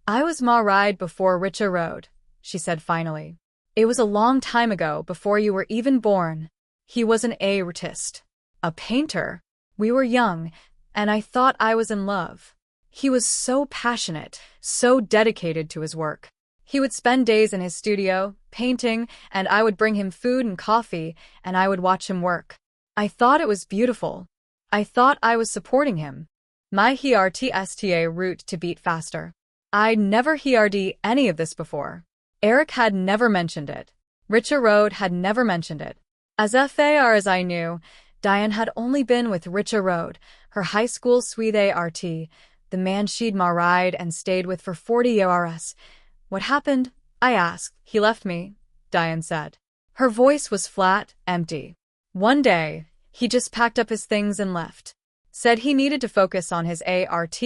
"I was married before Richard Road," she said finally. "It was a long time ago, before you were even born. He was an artist, a painter. We were young, and I thought I was in love. He was so passionate, so dedicated to his work. He would spend days in his studio, painting, and I would bring him food and coffee, and I would watch him work. I thought it was beautiful. I thought I was supporting him. My heartsta route to beat faster. I'd never heard any of this before. Eric had never mentioned it. Richard Road had never mentioned it. As far as I knew, Diane had only been with Richard Road, her high school sweetheart, the man she'd married and stayed with for 40 years. "What happened?" I asked. "He left me," Diane said. Her voice was flat, empty. "One day, he just packed up his things and left. Said he needed to focus on his art,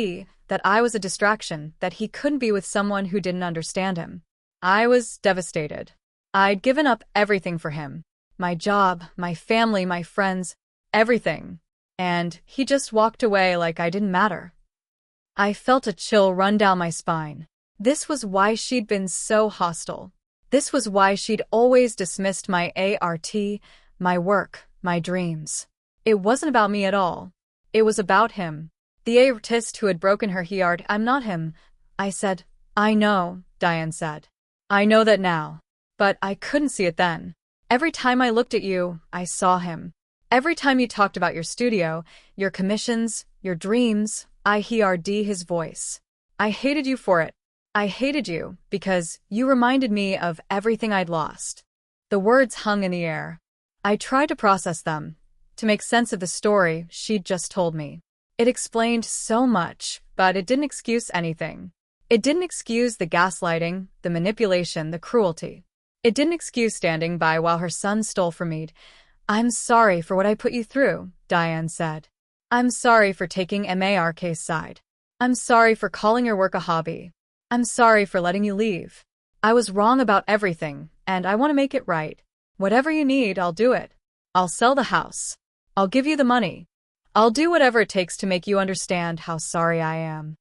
that I was a distraction, that he couldn't be with someone who didn't understand him." I was devastated. I'd given up everything for him. My job, my family, my friends, everything. And he just walked away like I didn't matter. I felt a chill run down my spine. This was why she'd been so hostile. This was why she'd always dismissed my art, my work, my dreams. It wasn't about me at all. It was about him. The artist who had broken her heart. "I'm not him," I said. "I know," Diane said. "I know that now. But I couldn't see it then. Every time I looked at you, I saw him. Every time you talked about your studio, your commissions, your dreams, I heard his voice. I hated you for it. I hated you because you reminded me of everything I'd lost." The words hung in the air. I tried to process them, to make sense of the story she'd just told me. It explained so much, but it didn't excuse anything. It didn't excuse the gaslighting, the manipulation, the cruelty. It didn't excuse standing by while her son stole from me. "I'm sorry for what I put you through," Diane said. "I'm sorry for taking Mark's side. I'm sorry for calling your work a hobby. I'm sorry for letting you leave. I was wrong about everything, and I want to make it right. Whatever you need, I'll do it. I'll sell the house. I'll give you the money. I'll do whatever it takes to make you understand how sorry I am."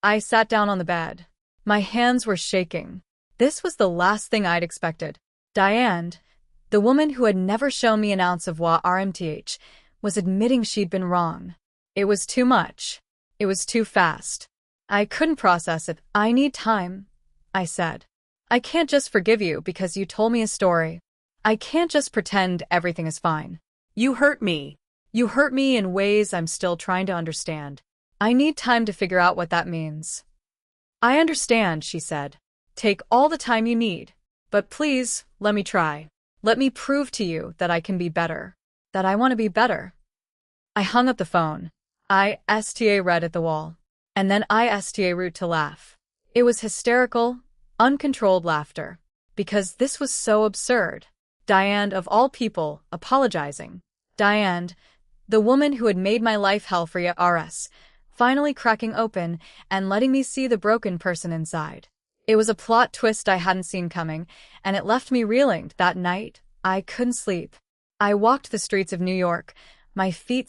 I sat down on the bed. My hands were shaking. This was the last thing I'd expected. Diane, the woman who had never shown me an ounce of RMTH, was admitting she'd been wrong. It was too much. It was too fast. I couldn't process it. I need time, I said. I can't just forgive you because you told me a story. I can't just pretend everything is fine. You hurt me. You hurt me in ways I'm still trying to understand. I need time to figure out what that means. I understand, she said. Take all the time you need. But please, let me try. Let me prove to you that I can be better. That I want to be better. I hung up the phone. I read at the wall. And then I root to laugh. It was hysterical, uncontrolled laughter. Because this was so absurd. Diane, of all people, apologizing. Diane, the woman who had made my life hell for years, finally cracking open and letting me see the broken person inside. It was a plot twist I hadn't seen coming, and it left me reeling. That night, I couldn't sleep. I walked the streets of New York, my feet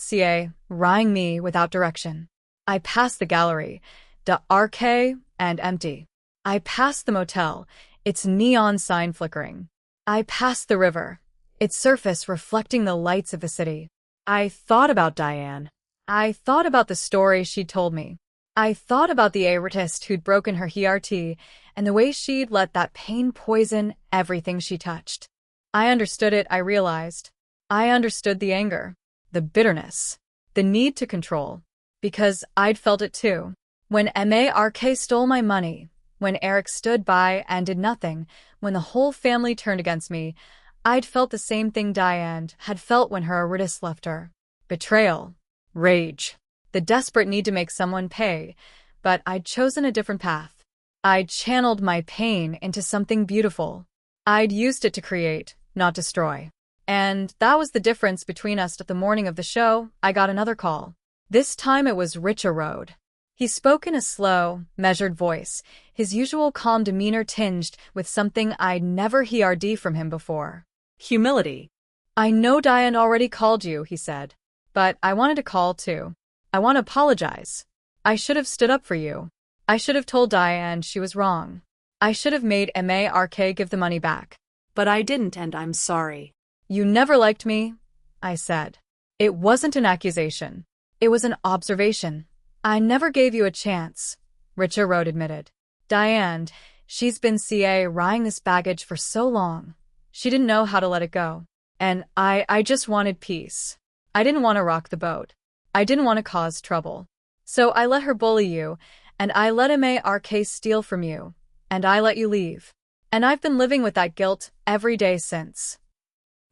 rying me without direction. I passed the gallery, dark and empty. I passed the motel, its neon sign flickering. I passed the river, its surface reflecting the lights of the city. I thought about Diane. I thought about the story she'd told me. I thought about the artist who'd broken her heart and the way she'd let that pain poison everything she touched. I understood it, I realized. I understood the anger, the bitterness, the need to control. Because I'd felt it too. When Mark stole my money, when Eric stood by and did nothing, when the whole family turned against me, I'd felt the same thing Diane had felt when her artist left her. Betrayal. Rage. The desperate need to make someone pay. But I'd chosen a different path. I'd channeled my pain into something beautiful. I'd used it to create, not destroy. And that was the difference between us. At the morning of the show, I got another call. This time it was Richard Road. He spoke in a slow, measured voice, his usual calm demeanor tinged with something I'd never heard from him before. Humility. I know Diane already called you, he said. But I wanted to call too. I want to apologize. I should have stood up for you. I should have told Diane she was wrong. I should have made Mark give the money back. But I didn't, and I'm sorry. You never liked me, I said. It wasn't an accusation. It was an observation. I never gave you a chance, Richard Road admitted. Diane, she's been carrying this baggage for so long. She didn't know how to let it go. And I just wanted peace. I didn't want to rock the boat. I didn't want to cause trouble. So I let her bully you, and I let Mark steal from you, and I let you leave. And I've been living with that guilt every day since.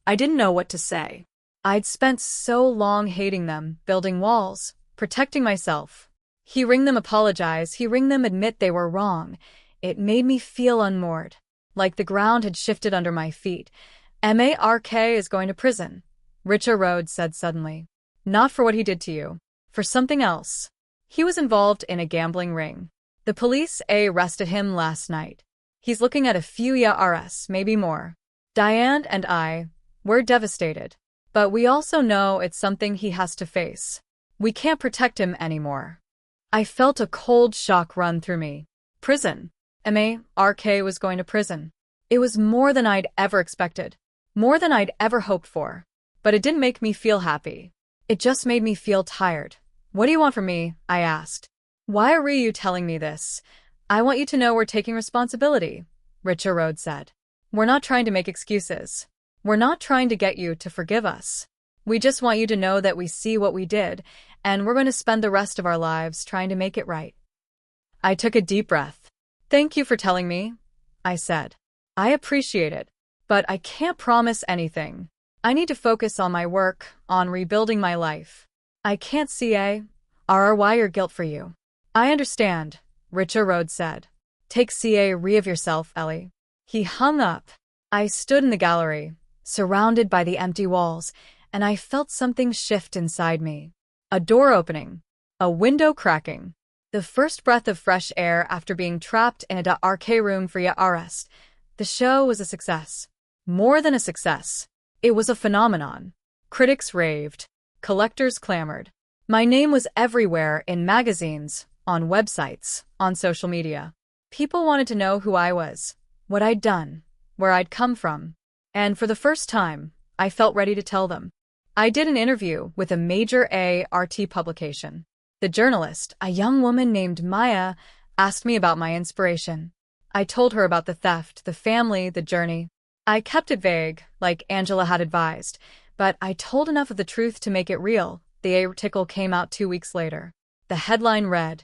I didn't know what to say. I'd spent so long hating them, building walls, protecting myself. Hearing them apologize, hearing them admit they were wrong, it made me feel unmoored, like the ground had shifted under my feet. Mark is going to prison, Richard Road said suddenly. Not for what he did to you. For something else. He was involved in a gambling ring. The police arrested him last night. He's looking at a few years, maybe more. Diane and I, we're devastated. But we also know it's something he has to face. We can't protect him anymore. I felt a cold shock run through me. Prison. Mark was going to prison. It was more than I'd ever expected. More than I'd ever hoped for. But it didn't make me feel happy. It just made me feel tired. What do you want from me? I asked. Why are you telling me this? I want you to know we're taking responsibility, Richard Road said. We're not trying to make excuses. We're not trying to get you to forgive us. We just want you to know that we see what we did, and we're going to spend the rest of our lives trying to make it right. I took a deep breath. Thank you for telling me, I said. I appreciate it, but I can't promise anything. I need to focus on my work, on rebuilding my life. I can't why your guilt for you. I understand, Richard Road said. Take of yourself, Ellie. He hung up. I stood in the gallery, surrounded by the empty walls, and I felt something shift inside me. A door opening. A window cracking. The first breath of fresh air after being trapped in a dark room for years. The show was a success. More than a success. It was a phenomenon. Critics raved. Collectors clamored. My name was everywhere in magazines, on websites, on social media. People wanted to know who I was, what I'd done, where I'd come from. And for the first time, I felt ready to tell them. I did an interview with a major ART publication. The journalist, a young woman named Maya, asked me about my inspiration. I told her about the theft, the family, the journey. I kept it vague, like Angela had advised, but I told enough of the truth to make it real. The article came out 2 weeks later. The headline read,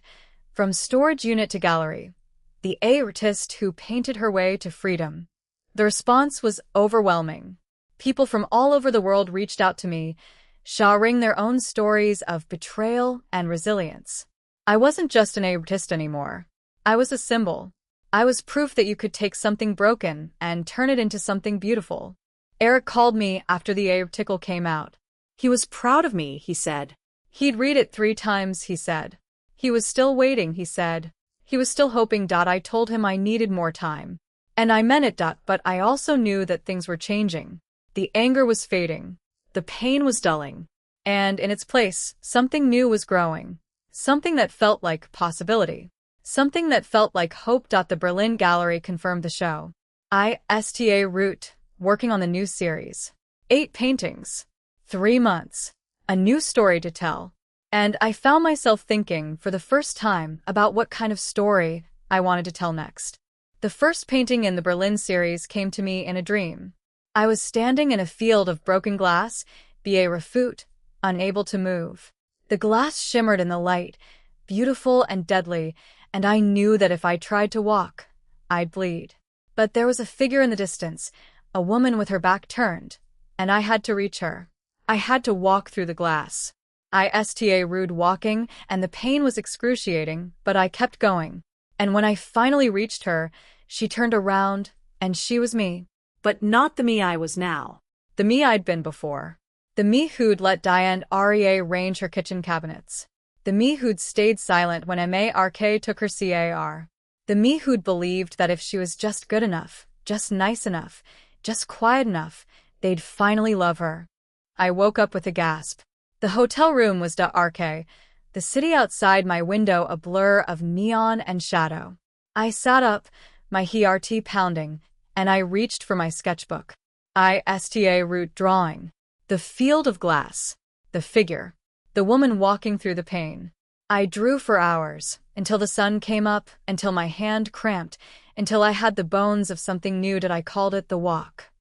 "From Storage Unit to Gallery, the artist who painted her way to freedom." The response was overwhelming. People from all over the world reached out to me, sharing their own stories of betrayal and resilience. I wasn't just an artist anymore. I was a symbol. I was proof that you could take something broken and turn it into something beautiful. Eric called me after the article came out. He was proud of me, he said. He'd read it 3 times, he said. He was still waiting, he said. He was still hoping. I told him I needed more time. And I meant it. But I also knew that things were changing. The anger was fading. The pain was dulling. And in its place, something new was growing. Something that felt like possibility. Something that felt like hope. The Berlin Gallery confirmed the show. ISTA Root, working on the new series. 8 paintings. 3 months. A new story to tell. And I found myself thinking, for the first time, about what kind of story I wanted to tell next. The first painting in the Berlin series came to me in a dream. I was standing in a field of broken glass, barefoot, unable to move. The glass shimmered in the light, beautiful and deadly, and I knew that if I tried to walk, I'd bleed. But there was a figure in the distance, a woman with her back turned, and I had to reach her. I had to walk through the glass. ISTA rude walking, and the pain was excruciating, but I kept going. And when I finally reached her, she turned around, and she was me. But not the me I was now. The me I'd been before. The me who'd let Diane arrange her kitchen cabinets. The me who'd stayed silent when Mark took her car. The me who'd believed that if she was just good enough, just nice enough, just quiet enough, they'd finally love her. I woke up with a gasp. The hotel room was dark, the city outside my window a blur of neon and shadow. I sat up, my heart pounding, and I reached for my sketchbook. ISTA root drawing. The field of glass. The figure. The woman walking through the pain. I drew for hours, until the sun came up, until my hand cramped, until I had the bones of something new. I called it the walk.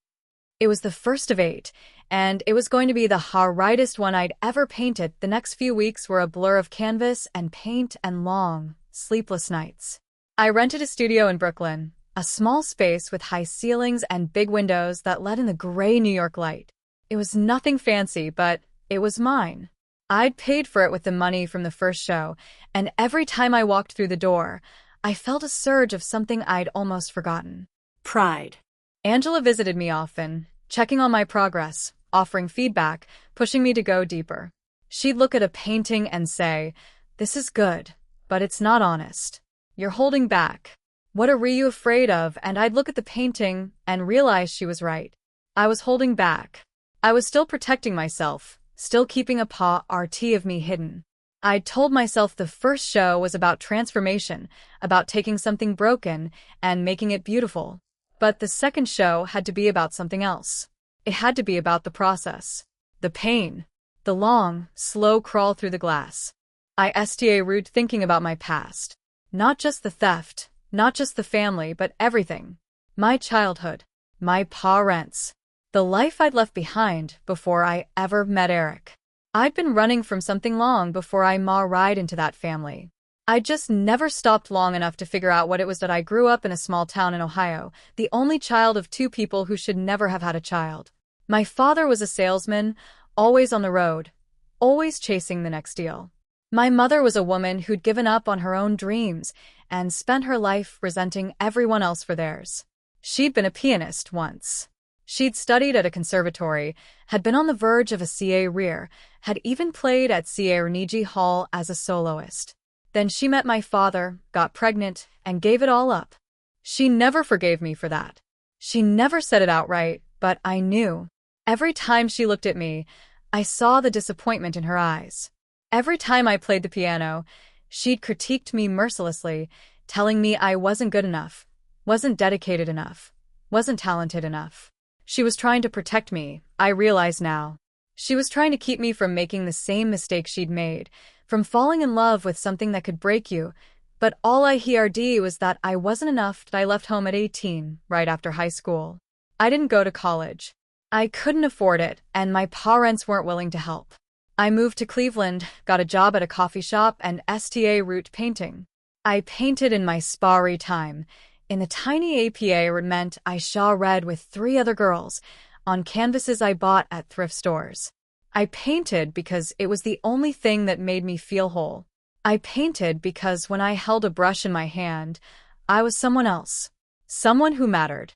It was the first of 8, and it was going to be the hardest one I'd ever painted. The next few weeks were a blur of canvas and paint and long, sleepless nights. I rented a studio in Brooklyn, a small space with high ceilings and big windows that let in the gray New York light. It was nothing fancy, but it was mine. I'd paid for it with the money from the first show, and every time I walked through the door, I felt a surge of something I'd almost forgotten. Pride. Angela visited me often, checking on my progress, offering feedback, pushing me to go deeper. She'd look at a painting and say, "This is good, but it's not honest. You're holding back. What are you afraid of?" And I'd look at the painting and realize she was right. I was holding back. I was still protecting myself, still keeping a part of me hidden. I'd told myself the first show was about transformation, about taking something broken and making it beautiful. But the second show had to be about something else. It had to be about the process. The pain. The long, slow crawl through the glass. ISTA root thinking about my past. Not just the theft, not just the family, but everything. My childhood. My parents. The life I'd left behind before I ever met Eric. I'd been running from something long before I married into that family. I just never stopped long enough to figure out what it was. That I grew up in a small town in Ohio, the only child of 2 people who should never have had a child. My father was a salesman, always on the road, always chasing the next deal. My mother was a woman who'd given up on her own dreams and spent her life resenting everyone else for theirs. She'd been a pianist once. She'd studied at a conservatory, had been on the verge of a career, had even played at Carnegie Hall as a soloist. Then she met my father, got pregnant, and gave it all up. She never forgave me for that. She never said it outright, but I knew. Every time she looked at me, I saw the disappointment in her eyes. Every time I played the piano, she'd critiqued me mercilessly, telling me I wasn't good enough, wasn't dedicated enough, wasn't talented enough. She was trying to protect me, I realize now. She was trying to keep me from making the same mistake she'd made, from falling in love with something that could break you. But all I heard was that I wasn't enough. I left home at 18, right after high school. I didn't go to college. I couldn't afford it, and my parents weren't willing to help. I moved to Cleveland, got a job at a coffee shop, and sta route painting. I painted in my sparry time. In the tiny apartment I saw red with 3 other girls, on canvases I bought at thrift stores. I painted because it was the only thing that made me feel whole. I painted because when I held a brush in my hand, I was someone else. Someone who mattered.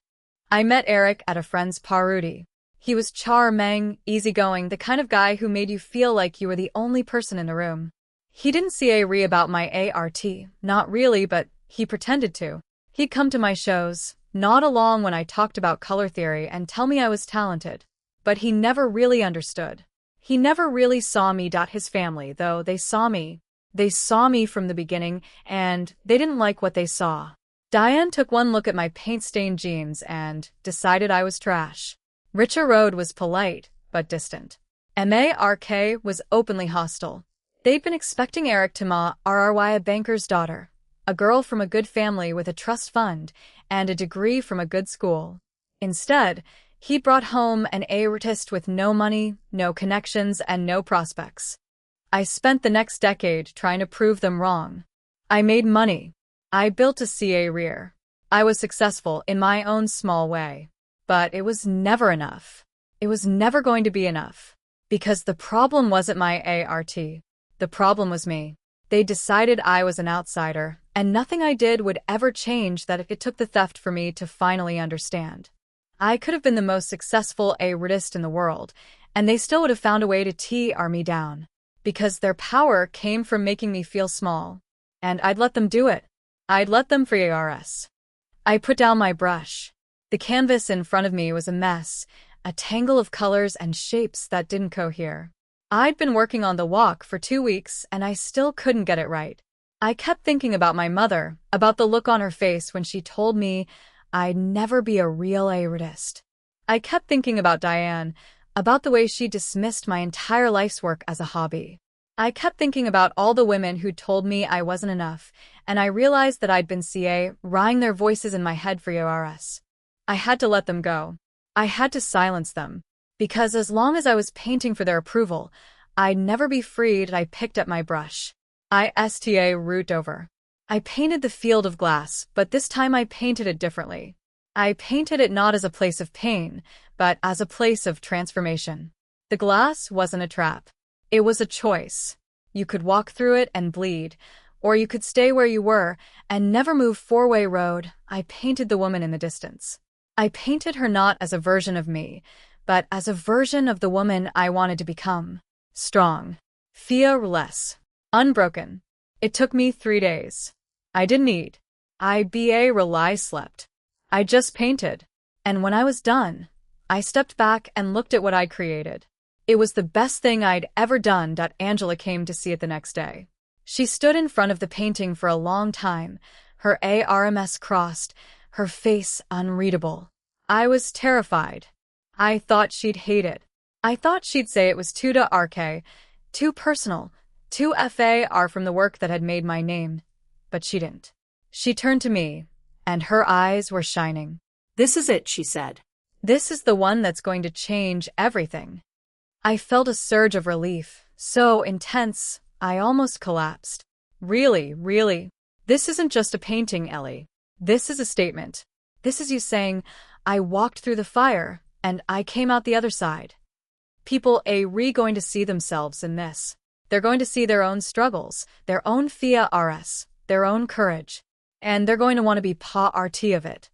I met Eric at a friend's party. He was charming, easygoing, the kind of guy who made you feel like you were the only person in the room. He didn't say about my art, not really, but he pretended to. He'd come to my shows, nod along when I talked about color theory, and tell me I was talented. But he never really understood. He never really saw me. His family, though, they saw me. They saw me from the beginning, and they didn't like what they saw. Diane took one look at my paint-stained jeans and decided I was trash. Richard Road was polite, but distant. Mark was openly hostile. They'd been expecting Eric to marry a banker's daughter, a girl from a good family with a trust fund and a degree from a good school. Instead, he brought home an artist with no money, no connections, and no prospects. I spent the next decade trying to prove them wrong. I made money. I built a career. I was successful in my own small way. But it was never enough. It was never going to be enough. Because the problem wasn't my art. The problem was me. They decided I was an outsider, and nothing I did would ever change that. It took the theft for me to finally understand. I could have been the most successful artist in the world, and they still would have found a way to tear me down. Because their power came from making me feel small. And I'd let them do it. I'd let them free us. I put down my brush. The canvas in front of me was a mess, a tangle of colors and shapes that didn't cohere. I'd been working on the walk for 2 weeks, and I still couldn't get it right. I kept thinking about my mother, about the look on her face when she told me I'd never be a real artist. I kept thinking about Diane, about the way she dismissed my entire life's work as a hobby. I kept thinking about all the women who told me I wasn't enough, and I realized that I'd been ring their voices in my head for years. I had to let them go. I had to silence them. Because as long as I was painting for their approval, I'd never be freed. I picked up my brush. I root over. I painted the field of glass, but this time I painted it differently. I painted it not as a place of pain, but as a place of transformation. The glass wasn't a trap. It was a choice. You could walk through it and bleed, or you could stay where you were and never move. 4-way road. I painted the woman in the distance. I painted her not as a version of me, but as a version of the woman I wanted to become. Strong. Fearless. Unbroken. It took me 3 days. I didn't eat. Slept. I just painted. And when I was done, I stepped back and looked at what I'd created. It was the best thing I'd ever done. Angela came to see it the next day. She stood in front of the painting for a long time, her arms crossed, her face unreadable. I was terrified. I thought she'd hate it. I thought she'd say it was too dark, too personal, too far from the work that had made my name. But she didn't. She turned to me, and her eyes were shining. "This is it," she said. "This is the one that's going to change everything." I felt a surge of relief, so intense, I almost collapsed. Really, this isn't just a painting, Ellie. This is a statement. This is you saying, I walked through the fire, and I came out the other side. People are going to see themselves in this. They're going to see their own struggles, their own fears, their own courage. And they're going to want to be part of it.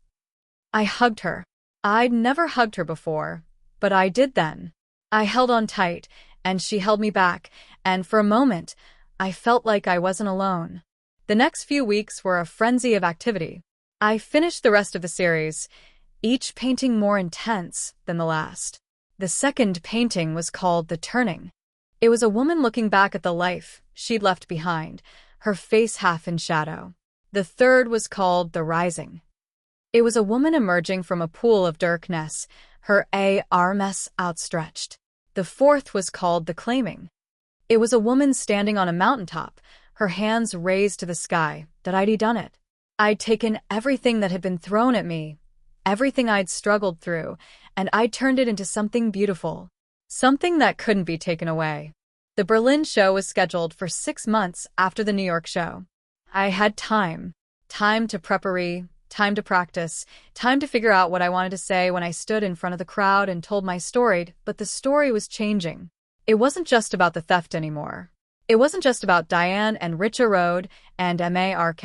I hugged her. I'd never hugged her before, but I did then. I held on tight, and she held me back, and for a moment, I felt like I wasn't alone. The next few weeks were a frenzy of activity. I finished the rest of the series, each painting more intense than the last. The second painting was called The Turning. It was a woman looking back at the life she'd left behind, her face half in shadow. The third was called The Rising. It was a woman emerging from a pool of darkness, her arms outstretched. The fourth was called the claiming. It was a woman standing on a mountaintop, her hands raised to the sky, that I'd done it. I'd taken everything that had been thrown at me, everything I'd struggled through, and I'd turned it into something beautiful. Something that couldn't be taken away. The Berlin show was scheduled for 6 months after the New York show. I had time. Time to preparee, time to practice, time to figure out what I wanted to say when I stood in front of the crowd and told my story, but the story was changing. It wasn't just about the theft anymore. It wasn't just about Diane and Richa Road and Mark.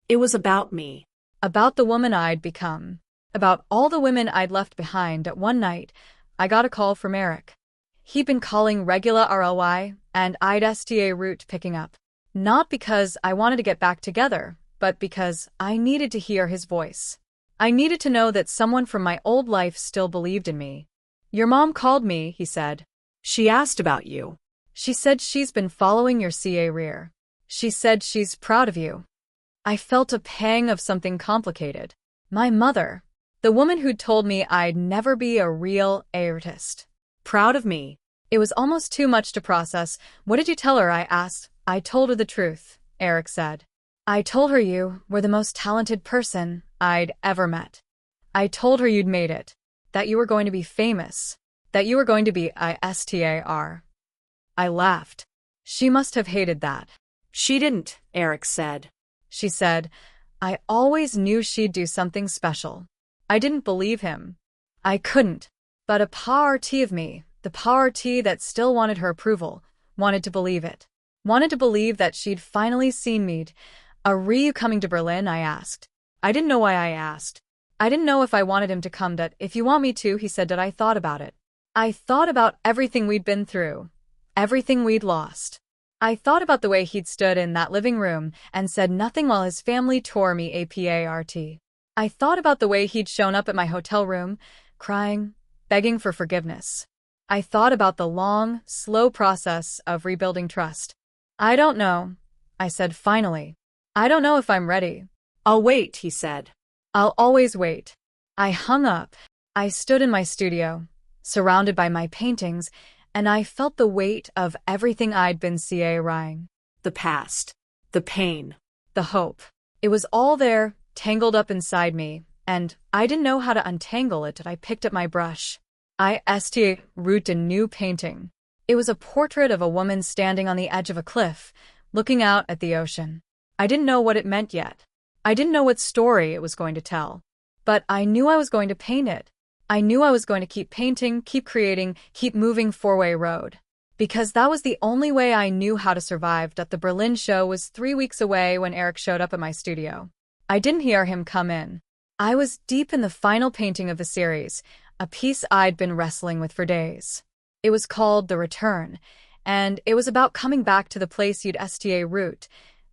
It was about me. About the woman I'd become. About all the women I'd left behind. At one night, I got a call from Eric. He'd been calling regular RLY, and I'd STA route picking up. Not because I wanted to get back together, but because I needed to hear his voice. I needed to know that someone from my old life still believed in me. "Your mom called me," he said. She asked about you. "She said she's been following your career. She said she's proud of you." I felt a pang of something complicated. My mother, the woman who'd told me I'd never be a real artist. Proud of me. It was almost too much to process. "What did you tell her?" I asked. "I told her the truth," Eric said. "I told her you were the most talented person I'd ever met. I told her you'd made it, that you were going to be famous, that you were going to be a star." I laughed. She must have hated that. She didn't, Eric said. She said, "I always knew she'd do something special." I didn't believe him. I couldn't. But a part of me, the part that still wanted her approval, wanted to believe it. Wanted to believe that she'd finally seen me. "Are you coming to Berlin?" I asked. I didn't know why I asked. I didn't know if I wanted him to come. "That if you want me to," he said. "That I thought about it. I thought about everything we'd been through. Everything we'd lost. I thought about the way he'd stood in that living room and said nothing while his family tore me apart. I thought about the way he'd shown up at my hotel room, crying, begging for forgiveness. I thought about the long, slow process of rebuilding trust. "I don't know," I said finally. "I don't know if I'm ready." "I'll wait," he said. "I'll always wait." I hung up. I stood in my studio, surrounded by my paintings, and I felt the weight of everything I'd been seeing. The past. The pain. The hope. It was all there, tangled up inside me, and I didn't know how to untangle it. I picked up my brush. I wrote a new painting. It was a portrait of a woman standing on the edge of a cliff, looking out at the ocean. I didn't know what it meant yet. I didn't know what story it was going to tell. But I knew I was going to paint it. I knew I was going to keep painting, keep creating, keep moving four-way road. Because that was the only way I knew how to survive. That the Berlin show was 3 weeks away when Eric showed up at my studio. I didn't hear him come in. I was deep in the final painting of the series, a piece I'd been wrestling with for days. It was called The Return, and it was about coming back to the place you'd root,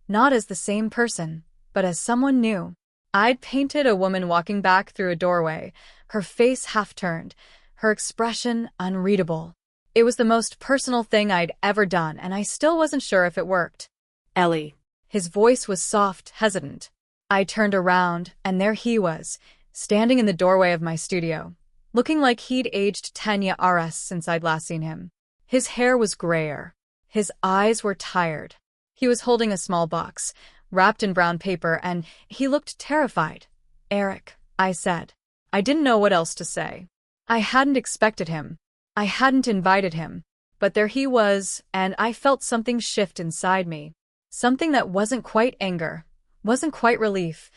not as the same person, but as someone new. I'd painted a woman walking back through a doorway, her face half-turned, her expression unreadable. It was the most personal thing I'd ever done, and I still wasn't sure if it worked. "Ellie." His voice was soft, hesitant. I turned around, and there he was, standing in the doorway of my studio, looking like he'd aged 10 years since I'd last seen him. His hair was grayer. His eyes were tired. He was holding a small box, wrapped in brown paper, and he looked terrified. "Eric," I said. I didn't know what else to say. I hadn't expected him. I hadn't invited him. But there he was, and I felt something shift inside me. Something that wasn't quite anger, wasn't quite relief.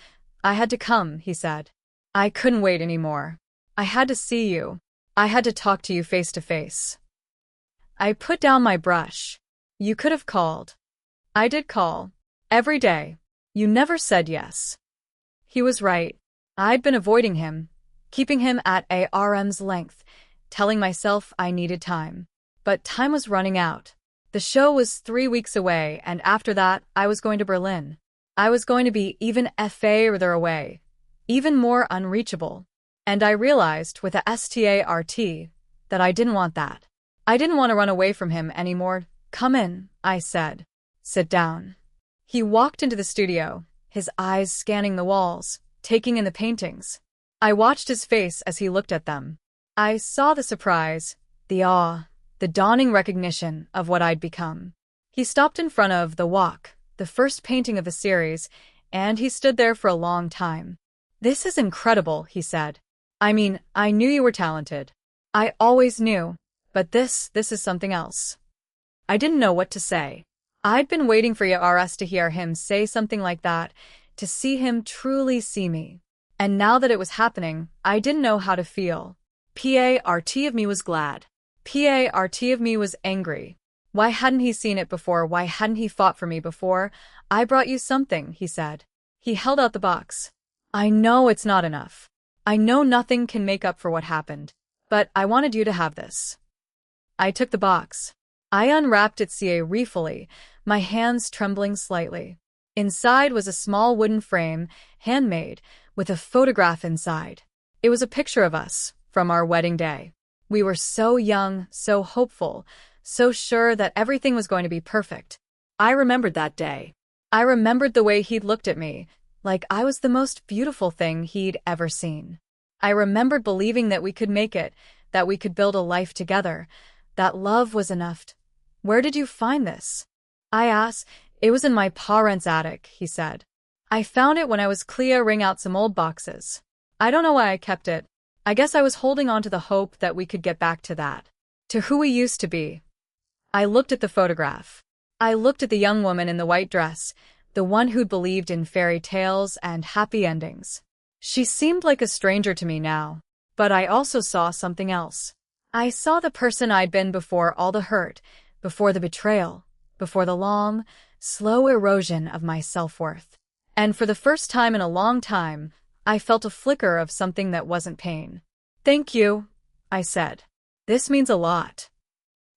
"I had to come," he said. "I couldn't wait anymore. I had to see you. I had to talk to you face to face." I put down my brush. "You could have called." "I did call. Every day. You never said yes." He was right. I'd been avoiding him, keeping him at arm's length, telling myself I needed time. But time was running out. The show was 3 weeks away, and after that, I was going to Berlin. I was going to be even further away, even more unreachable. And I realized with a start that I didn't want that. I didn't want to run away from him anymore. "Come in," I said. "Sit down." He walked into the studio, his eyes scanning the walls, taking in the paintings. I watched his face as he looked at them. I saw the surprise, the awe, the dawning recognition of what I'd become. He stopped in front of The Walk, the first painting of the series, and he stood there for a long time. "This is incredible," he said. "I mean, I knew you were talented. I always knew. But this is something else." I didn't know what to say. I'd been waiting for Yaris to hear him say something like that, to see him truly see me. And now that it was happening, I didn't know how to feel. Part of me was glad. Part of me was angry. Why hadn't he seen it before? Why hadn't he fought for me before? "I brought you something," he said. He held out the box. "I know it's not enough. I know nothing can make up for what happened. But I wanted you to have this." I took the box. I unwrapped it carefully, my hands trembling slightly. Inside was a small wooden frame, handmade, with a photograph inside. It was a picture of us, from our wedding day. We were so young, so hopeful, so sure that everything was going to be perfect. I remembered that day. I remembered the way he'd looked at me, like I was the most beautiful thing he'd ever seen. I remembered believing that we could make it, that we could build a life together, that love was enough. "Where did you find this?" I asked. "It was in my parents' attic," he said. "I found it when I was clearing out some old boxes. I don't know why I kept it. I guess I was holding on to the hope that we could get back to that. To who we used to be." I looked at the photograph. I looked at the young woman in the white dress, the one who'd believed in fairy tales and happy endings. She seemed like a stranger to me now. But I also saw something else. I saw the person I'd been before all the hurt, before the betrayal, before the long, slow erosion of my self-worth. And for the first time in a long time, I felt a flicker of something that wasn't pain. "Thank you," I said. "This means a lot."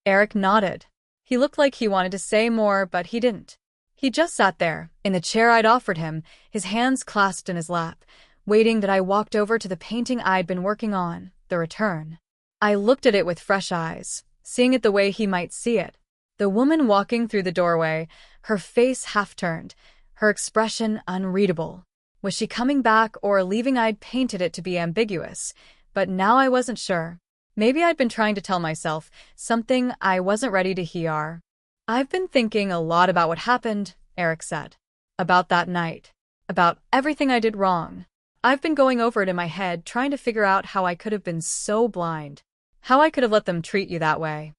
Eric nodded. He looked like he wanted to say more, but he didn't. He just sat there, in the chair I'd offered him, his hands clasped in his lap, waiting that I walked over to the painting I'd been working on, The Return. I looked at it with fresh eyes, seeing it the way he might see it. The woman walking through the doorway, her face half-turned, her expression unreadable. Was she coming back or leaving? I'd painted it to be ambiguous, but now I wasn't sure. Maybe I'd been trying to tell myself something I wasn't ready to hear. "I've been thinking a lot about what happened," Eric said. "About that night. About everything I did wrong. I've been going over it in my head, trying to figure out how I could have been so blind. How I could have let them treat you that way."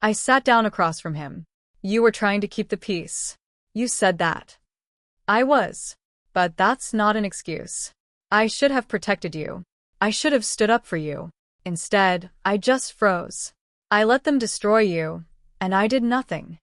I sat down across from him. "You were trying to keep the peace. You said that." "I was. But that's not an excuse. I should have protected you. I should have stood up for you. Instead, I just froze. I let them destroy you, and I did nothing."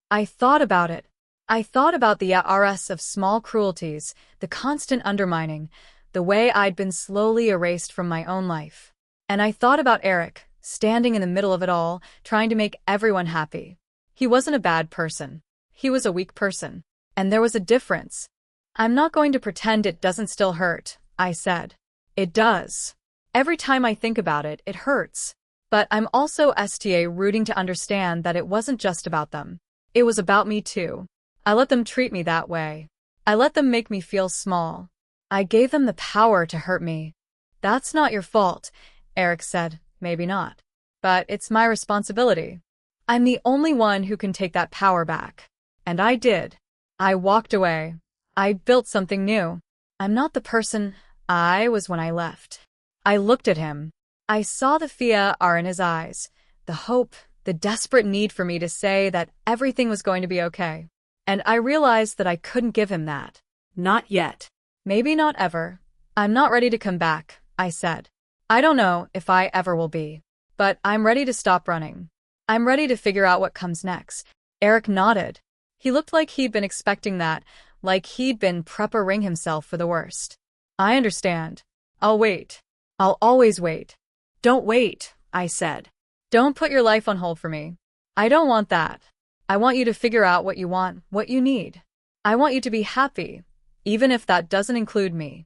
I thought about it. I thought about the RS of small cruelties, the constant undermining, the way I'd been slowly erased from my own life. And I thought about Eric, standing in the middle of it all, trying to make everyone happy. He wasn't a bad person. He was a weak person. And there was a difference. "I'm not going to pretend it doesn't still hurt," I said. "It does. Every time I think about it, it hurts. But I'm also rooting to understand that it wasn't just about them. It was about me too. I let them treat me that way. I let them make me feel small. I gave them the power to hurt me." "That's not your fault," Eric said. "Maybe not. But it's my responsibility. I'm the only one who can take that power back." And I did. I walked away. I built something new. I'm not the person I was when I left. I looked at him. I saw the fear in his eyes, the hope, the desperate need for me to say that everything was going to be okay. And I realized that I couldn't give him that. Not yet. "Maybe not ever. I'm not ready to come back," I said. "I don't know if I ever will be. But I'm ready to stop running. I'm ready to figure out what comes next." Eric nodded. He looked like he'd been expecting that, like he'd been preparing himself for the worst. "I understand. I'll wait. I'll always wait." "Don't wait," I said. "Don't put your life on hold for me. I don't want that. I want you to figure out what you want, what you need. I want you to be happy, even if that doesn't include me."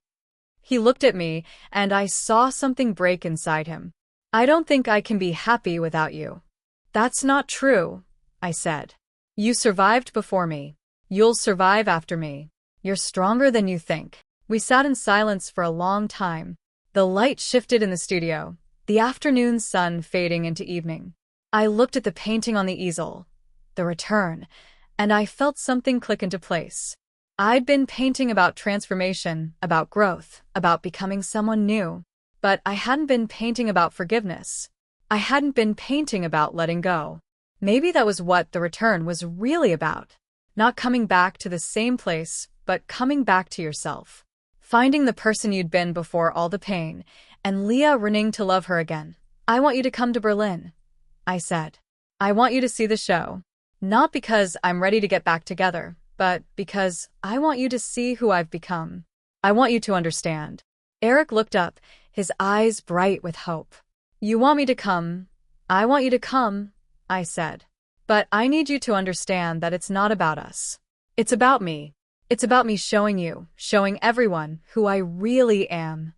He looked at me, and I saw something break inside him. "I don't think I can be happy without you." "That's not true," I said. "You survived before me. You'll survive after me. You're stronger than you think." We sat in silence for a long time. The light shifted in the studio, the afternoon sun fading into evening. I looked at the painting on the easel, The Return, and I felt something click into place. I'd been painting about transformation, about growth, about becoming someone new. But I hadn't been painting about forgiveness. I hadn't been painting about letting go. Maybe that was what The Return was really about. Not coming back to the same place, but coming back to yourself. Finding the person you'd been before all the pain, and Leah running to love her again. I want you to come to Berlin, I said. I want you to see the show. Not because I'm ready to get back together, but because I want you to see who I've become. I want you to understand. Eric looked up, his eyes bright with hope. You want me to come? I want you to come, I said. But I need you to understand that it's not about us. It's about me. It's about me showing you, showing everyone, who I really am.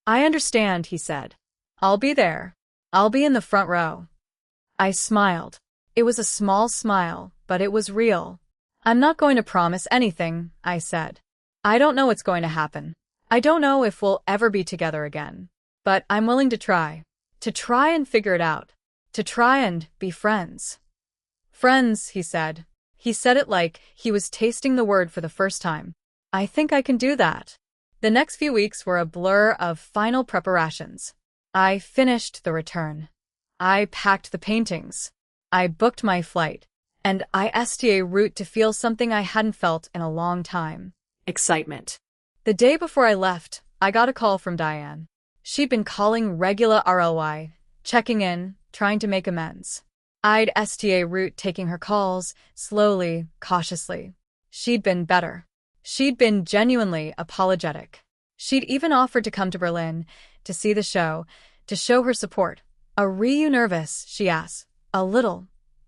I understand, he said. I'll be there. I'll be in the front row. I smiled. It was a small smile, but it was real. I'm not going to promise anything, I said. I don't know what's going to happen. I don't know if we'll ever be together again. But I'm willing to try. To try and figure it out. To try and be friends. Friends, he said. He said it like he was tasting the word for the first time. I think I can do that. The next few weeks were a blur of final preparations. I finished The Return. I packed the paintings. I booked my flight. And I STA route to feel something I hadn't felt in a long time. Excitement. The day before I left, I got a call from Diane. She'd been calling regular RLY, checking in, trying to make amends. I'd STA route taking her calls, slowly, cautiously. She'd been better. She'd been genuinely apologetic. She'd even offered to come to Berlin, to see the show, to show her support. Are you nervous? She asked. A little.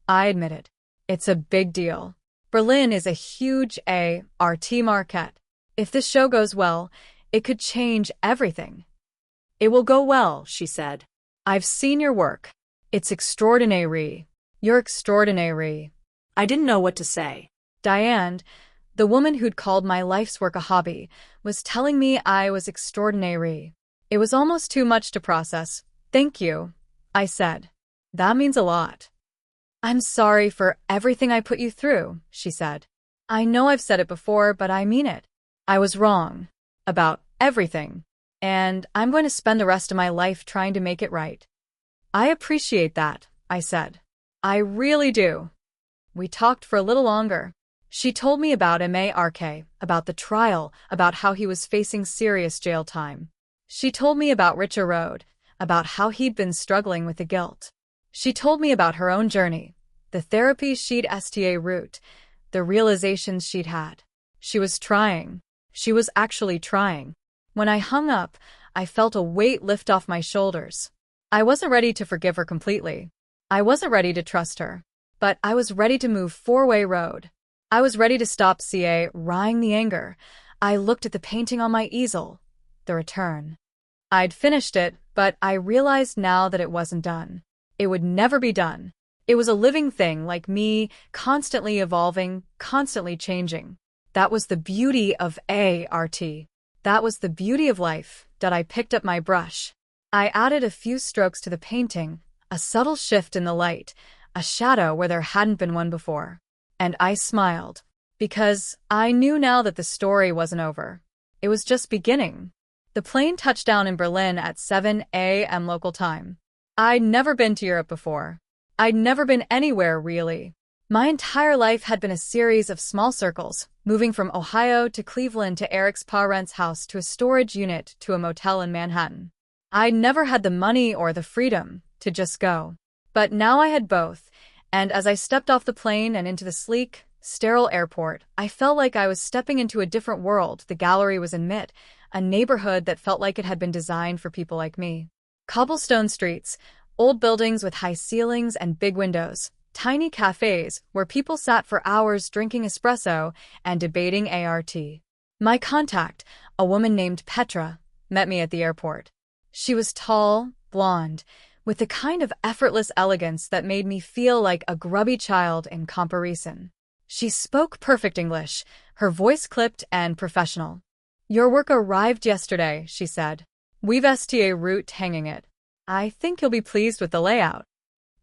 I admitted. It's a big deal. Berlin is a huge ART market. If this show goes well, it could change everything. It will go well, she said. I've seen your work. It's extraordinary. You're extraordinary. I didn't know what to say. Diane, the woman who'd called my life's work a hobby, was telling me I was extraordinary. It was almost too much to process. Thank you, I said. That means a lot. I'm sorry for everything I put you through, she said. I know I've said it before, but I mean it. I was wrong. About everything. And I'm going to spend the rest of my life trying to make it right. I appreciate that, I said. I really do. We talked for a little longer. She told me about Mark, about the trial, about how he was facing serious jail time. She told me about Richer Road, about how he'd been struggling with the guilt. She told me about her own journey, the therapy she'd STA route, the realizations she'd had. She was trying. She was actually trying. When I hung up, I felt a weight lift off my shoulders. I wasn't ready to forgive her completely. I wasn't ready to trust her. But I was ready to move four-way road. I was ready to stop wrying the anger. I looked at the painting on my easel, The Return. I'd finished it, but I realized now that it wasn't done. It would never be done. It was a living thing like me, constantly evolving, constantly changing. That was the beauty of ART. That was the beauty of life, that I picked up my brush. I added a few strokes to the painting, a subtle shift in the light, a shadow where there hadn't been one before. And I smiled, because I knew now that the story wasn't over. It was just beginning. The plane touched down in Berlin at 7 a.m. local time. I'd never been to Europe before. I'd never been anywhere, really. My entire life had been a series of small circles, moving from Ohio to Cleveland to Eric's parents' house to a storage unit to a motel in Manhattan. I'd never had the money or the freedom to just go. But now I had both, and as I stepped off the plane and into the sleek, sterile airport, I felt like I was stepping into a different world. The gallery was in Mitt, a neighborhood that felt like it had been designed for people like me. Cobblestone streets, old buildings with high ceilings and big windows, tiny cafes where people sat for hours drinking espresso and debating ART. My contact, a woman named Petra, met me at the airport. She was tall, blonde, with the kind of effortless elegance that made me feel like a grubby child in comparison. She spoke perfect English, her voice clipped and professional. Your work arrived yesterday, she said. We've STA route hanging it. I think you'll be pleased with the layout.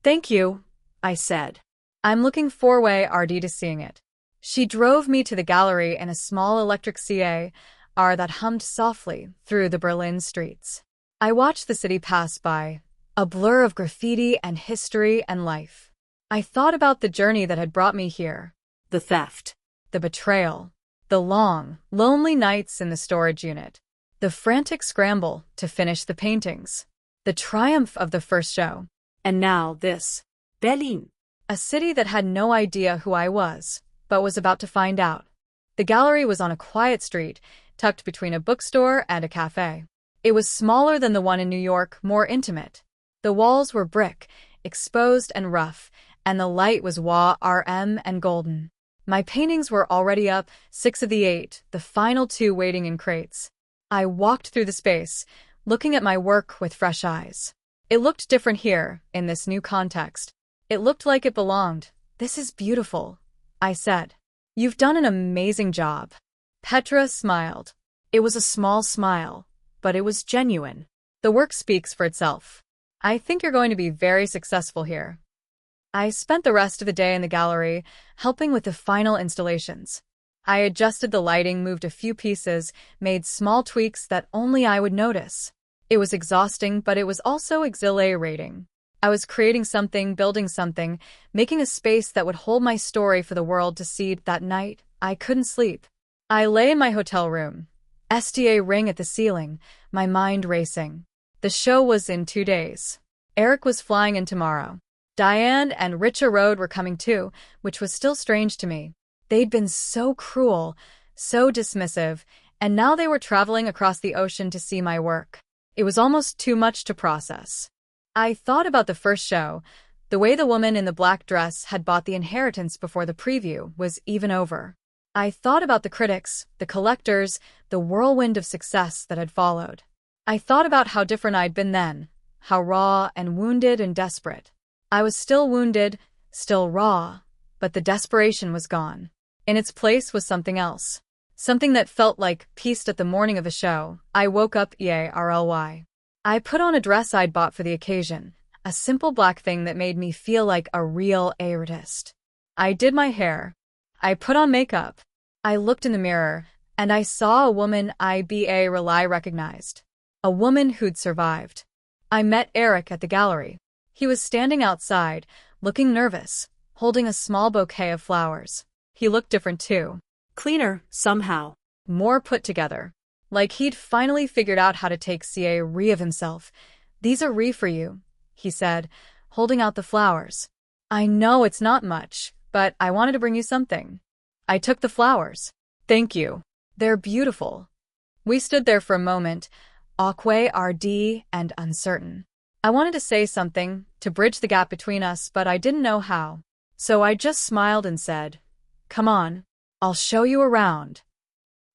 Thank you, I said. I'm looking forward to seeing it. She drove me to the gallery in a small electric car that hummed softly through the Berlin streets. I watched the city pass by, a blur of graffiti and history and life. I thought about the journey that had brought me here. The theft. The betrayal. The long, lonely nights in the storage unit. The frantic scramble to finish the paintings. The triumph of the first show. And now this. Berlin. A city that had no idea who I was, but was about to find out. The gallery was on a quiet street, tucked between a bookstore and a cafe. It was smaller than the one in New York, more intimate. The walls were brick, exposed and rough, and the light was warm and golden. My paintings were already up, 6 of the 8, the final 2 waiting in crates. I walked through the space, looking at my work with fresh eyes. It looked different here, in this new context. It looked like it belonged. This is beautiful, I said. You've done an amazing job. Petra smiled. It was a small smile, but it was genuine. The work speaks for itself. I think you're going to be very successful here. I spent the rest of the day in the gallery, helping with the final installations. I adjusted the lighting, moved a few pieces, made small tweaks that only I would notice. It was exhausting, but it was also exhilarating. I was creating something, building something, making a space that would hold my story for the world to see. That night, I couldn't sleep. I lay in my hotel room. STA ring at the ceiling, my mind racing. The show was in 2 days. Eric was flying in tomorrow. Diane and Richa Road were coming too, which was still strange to me. They'd been so cruel, so dismissive, and now they were traveling across the ocean to see my work. It was almost too much to process. I thought about the first show. The way the woman in the black dress had bought the inheritance before the preview was even over. I thought about the critics, the collectors, the whirlwind of success that had followed. I thought about how different I'd been then, how raw and wounded and desperate. I was still wounded, still raw, but the desperation was gone. In its place was something else. Something that felt like peace at the morning of a show. I woke up early. I put on a dress I'd bought for the occasion, a simple black thing that made me feel like a real artist. I did my hair. I put on makeup. I looked in the mirror, and I saw a woman I'd recognized. A woman who'd survived. I met Eric at the gallery. He was standing outside, looking nervous, holding a small bouquet of flowers. He looked different too. Cleaner, somehow. More put together. Like he'd finally figured out how to take care of himself. These are for you, he said, holding out the flowers. I know it's not much, but I wanted to bring you something. I took the flowers. Thank you. They're beautiful. We stood there for a moment, awkward and uncertain. I wanted to say something, to bridge the gap between us, but I didn't know how. So I just smiled and said, "Come on, I'll show you around."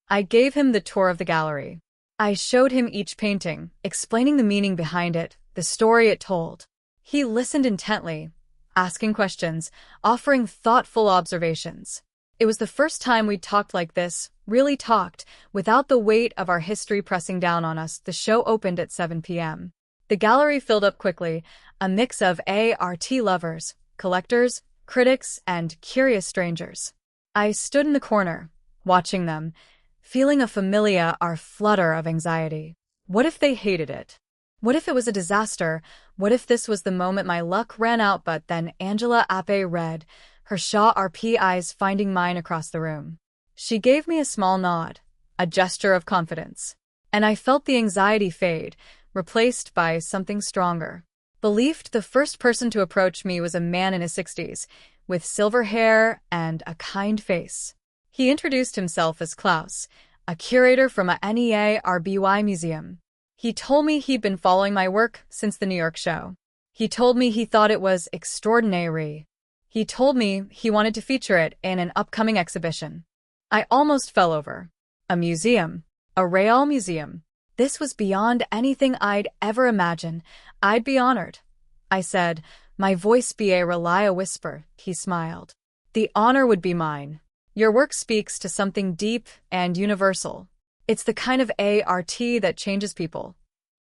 I gave him the tour of the gallery. I showed him each painting, explaining the meaning behind it, the story it told. He listened intently, asking questions, offering thoughtful observations. It was the first time we'd talked like this, really talked, without the weight of our history pressing down on us. The show opened at 7 p.m. The gallery filled up quickly, a mix of art lovers, collectors, critics, and curious strangers. I stood in the corner, watching them, feeling a familiar flutter of anxiety. What if they hated it? What if it was a disaster? What if this was the moment my luck ran out? But then Angela Ape read, her sharp eyes finding mine across the room. She gave me a small nod, a gesture of confidence. And I felt the anxiety fade, replaced by something stronger. Believed the first person to approach me was a man in his 60s, with silver hair and a kind face. He introduced himself as Klaus, a curator from a NEARBY museum. He told me he'd been following my work since the New York show. He told me he thought it was extraordinary. He told me he wanted to feature it in an upcoming exhibition. I almost fell over. A museum. A real museum. This was beyond anything I'd ever imagined. I'd be honored. I said, my voice be a whisper. He smiled. The honor would be mine. Your work speaks to something deep and universal. It's the kind of art that changes people.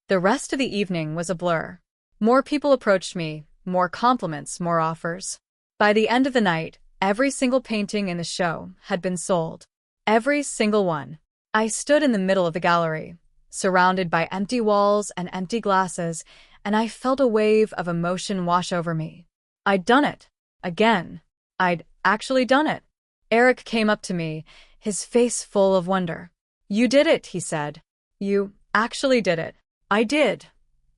The rest of the evening was a blur. More people approached me, more compliments, more offers. By the end of the night, every single painting in the show had been sold. Every single one. I stood in the middle of the gallery, surrounded by empty walls and empty glasses, and I felt a wave of emotion wash over me. I'd done it. Again. I'd actually done it. Eric came up to me, his face full of wonder. "You did it," he said. "You actually did it." I did,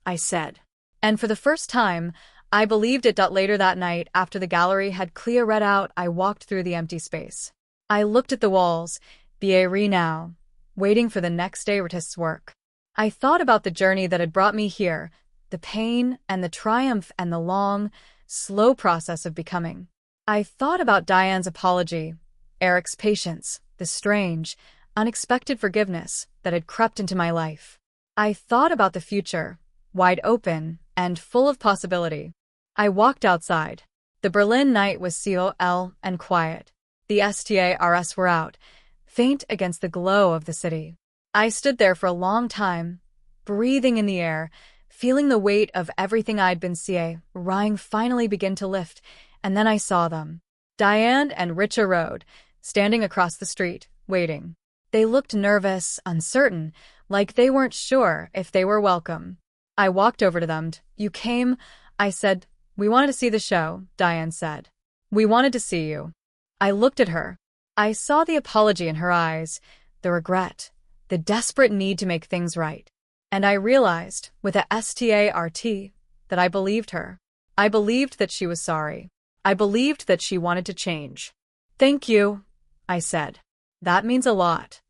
I said. And for the first time, I believed it. Later that night, after the gallery had clear read out, I walked through the empty space. I looked at the walls, now, waiting for the next day artist's work. I thought about the journey that had brought me here, the pain and the triumph and the long, slow process of becoming. I thought about Diane's apology, Eric's patience, the strange, unexpected forgiveness that had crept into my life. I thought about the future, wide open and full of possibility. I walked outside. The Berlin night was cool and quiet. The stars were out, faint against the glow of the city. I stood there for a long time, breathing in the air, feeling the weight of everything I'd been seeing. Rhine finally begin to lift, and then I saw them. Diane and Richa Road, standing across the street, waiting. They looked nervous, uncertain, like they weren't sure if they were welcome. I walked over to them. "You came," I said. "We wanted to see the show," Diane said. "We wanted to see you." I looked at her. I saw the apology in her eyes, the regret, the desperate need to make things right. And I realized, with a start, that I believed her. I believed that she was sorry. I believed that she wanted to change. "Thank you," I said. "That means a lot."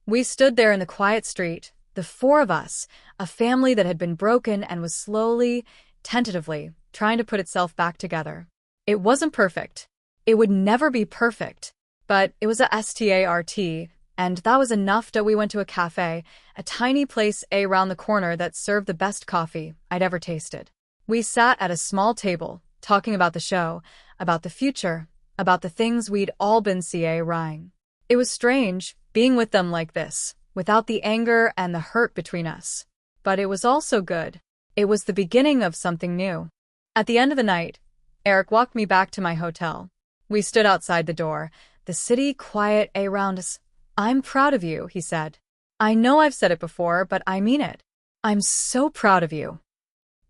We stood there in the quiet street, the four of us, a family that had been broken and was slowly, tentatively, trying to put itself back together. It wasn't perfect. It would never be perfect. But it was a start, and that was enough. That we went to a cafe, a tiny place around the corner that served the best coffee I'd ever tasted. We sat at a small table, talking about the show, about the future, about the things we'd all been seeing. It was strange, being with them like this, without the anger and the hurt between us. But it was also good. It was the beginning of something new. At the end of the night, Eric walked me back to my hotel. We stood outside the door, the city quiet around us. "I'm proud of you," he said. "I know I've said it before, but I mean it. I'm so proud of you."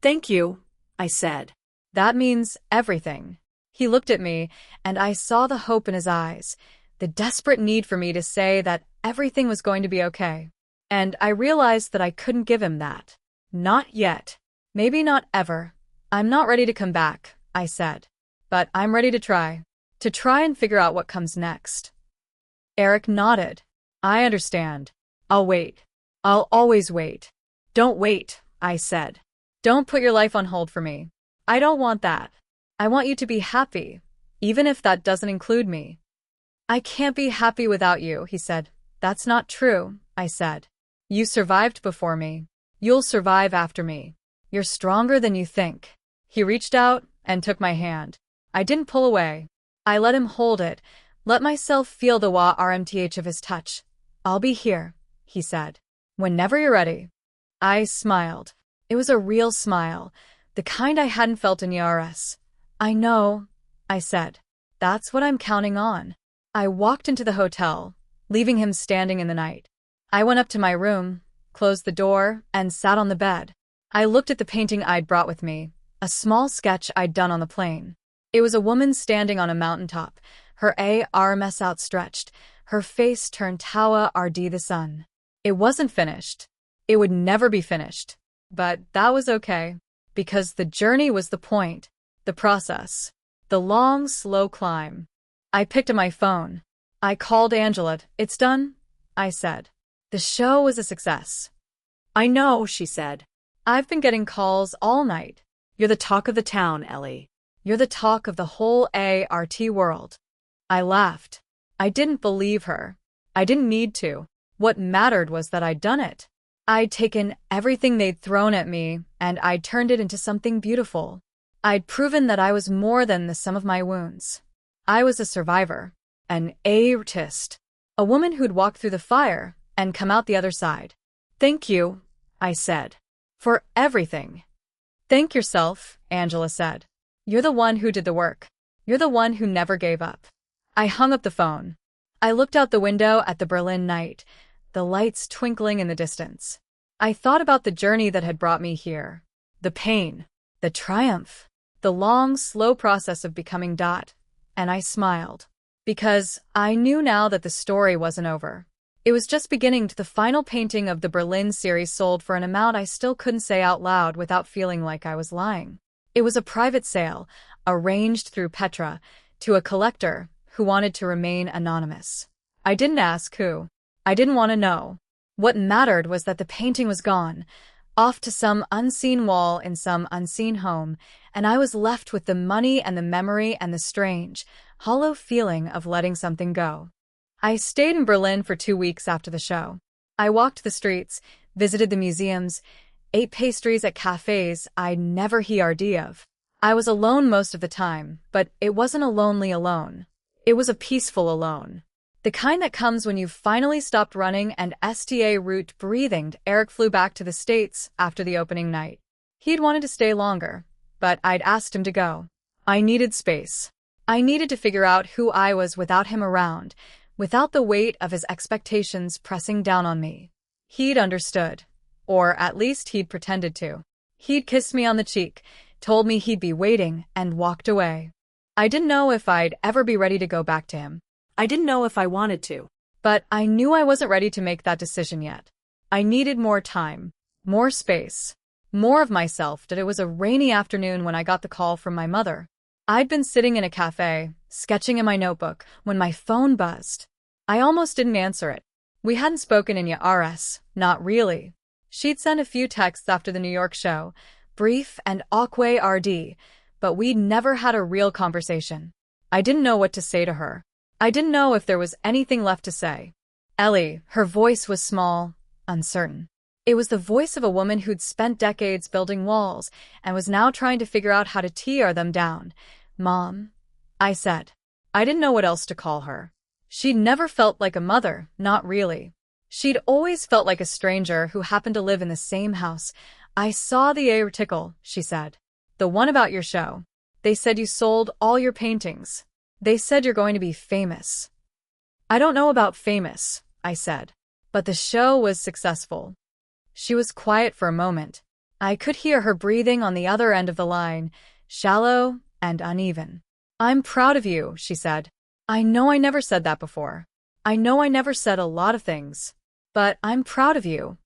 "Thank you," I said. "That means everything." He looked at me, and I saw the hope in his eyes, the desperate need for me to say that everything was going to be okay. And I realized that I couldn't give him that. Not yet. Maybe not ever. "I'm not ready to come back," I said. "But I'm ready to try. To try and figure out what comes next." Eric nodded. "I understand. I'll wait. I'll always wait." "Don't wait," I said. "Don't put your life on hold for me. I don't want that. I want you to be happy, even if that doesn't include me." "I can't be happy without you," he said. "That's not true," I said. "You survived before me. You'll survive after me. You're stronger than you think." He reached out and took my hand. I didn't pull away. I let him hold it, let myself feel the warmth of his touch. "I'll be here," he said. "Whenever you're ready." I smiled. It was a real smile, the kind I hadn't felt in years. "I know," I said. "That's what I'm counting on." I walked into the hotel, leaving him standing in the night. I went up to my room, closed the door, and sat on the bed. I looked at the painting I'd brought with me, a small sketch I'd done on the plane. It was a woman standing on a mountaintop, her arms outstretched, her face turned toward the sun. It wasn't finished. It would never be finished. But that was okay, because the journey was the point, the process, the long, slow climb. I picked up my phone. I called Angela. "It's done," I said. "The show was a success." "I know," she said. "I've been getting calls all night." "You're the talk of the town, Ellie." "You're the talk of the whole art world." I laughed. I didn't believe her. I didn't need to. What mattered was that I'd done it. I'd taken everything they'd thrown at me, and I'd turned it into something beautiful. I'd proven that I was more than the sum of my wounds. I was a survivor, an artist, a woman who'd walked through the fire and come out the other side. "Thank you," I said, "for everything." Thank yourself, Angela said. You're the one who did the work. You're the one who never gave up. I hung up the phone. I looked out the window at the Berlin night, the lights twinkling in the distance. I thought about the journey that had brought me here. The pain, the triumph, the long, slow process of becoming Dot. And I smiled. Because I knew now that the story wasn't over. It was just beginning to the final painting of the Berlin series sold for an amount I still couldn't say out loud without feeling like I was lying. It was a private sale, arranged through Petra, to a collector who wanted to remain anonymous. I didn't ask who. I didn't want to know. What mattered was that the painting was gone, off to some unseen wall in some unseen home, and I was left with the money and the memory and the strange, hollow feeling of letting something go. I stayed in Berlin for 2 weeks after the show. I walked the streets, visited the museums, ate pastries at cafes I'd never heard of. I was alone most of the time, but it wasn't a lonely alone. It was a peaceful alone. The kind that comes when you've finally stopped running and sta root breathing. Eric flew back to the States after the opening night. He'd wanted to stay longer, but I'd asked him to go. I needed space. I needed to figure out who I was without him around, without the weight of his expectations pressing down on me. He'd understood. Or at least he'd pretended to. He'd kissed me on the cheek, told me he'd be waiting, and walked away. I didn't know if I'd ever be ready to go back to him. I didn't know if I wanted to. But I knew I wasn't ready to make that decision yet. I needed more time, more space, more of myself. It was a rainy afternoon when I got the call from my mother. I'd been sitting in a cafe, sketching in my notebook, when my phone buzzed. I almost didn't answer it. We hadn't spoken in years, not really. She'd sent a few texts after the New York show, brief and awkward, but we'd never had a real conversation. I didn't know what to say to her. I didn't know if there was anything left to say. Ellie, her voice was small, uncertain. It was the voice of a woman who'd spent decades building walls and was now trying to figure out how to tear them down. Mom, I said. I didn't know what else to call her. She'd never felt like a mother, not really. She'd always felt like a stranger who happened to live in the same house. I saw the article, she said. The one about your show. They said you sold all your paintings. They said you're going to be famous. I don't know about famous, I said. But the show was successful. She was quiet for a moment. I could hear her breathing on the other end of the line, shallow and uneven. I'm proud of you, she said. I know I never said that before. I know I never said a lot of things. But I'm proud of you.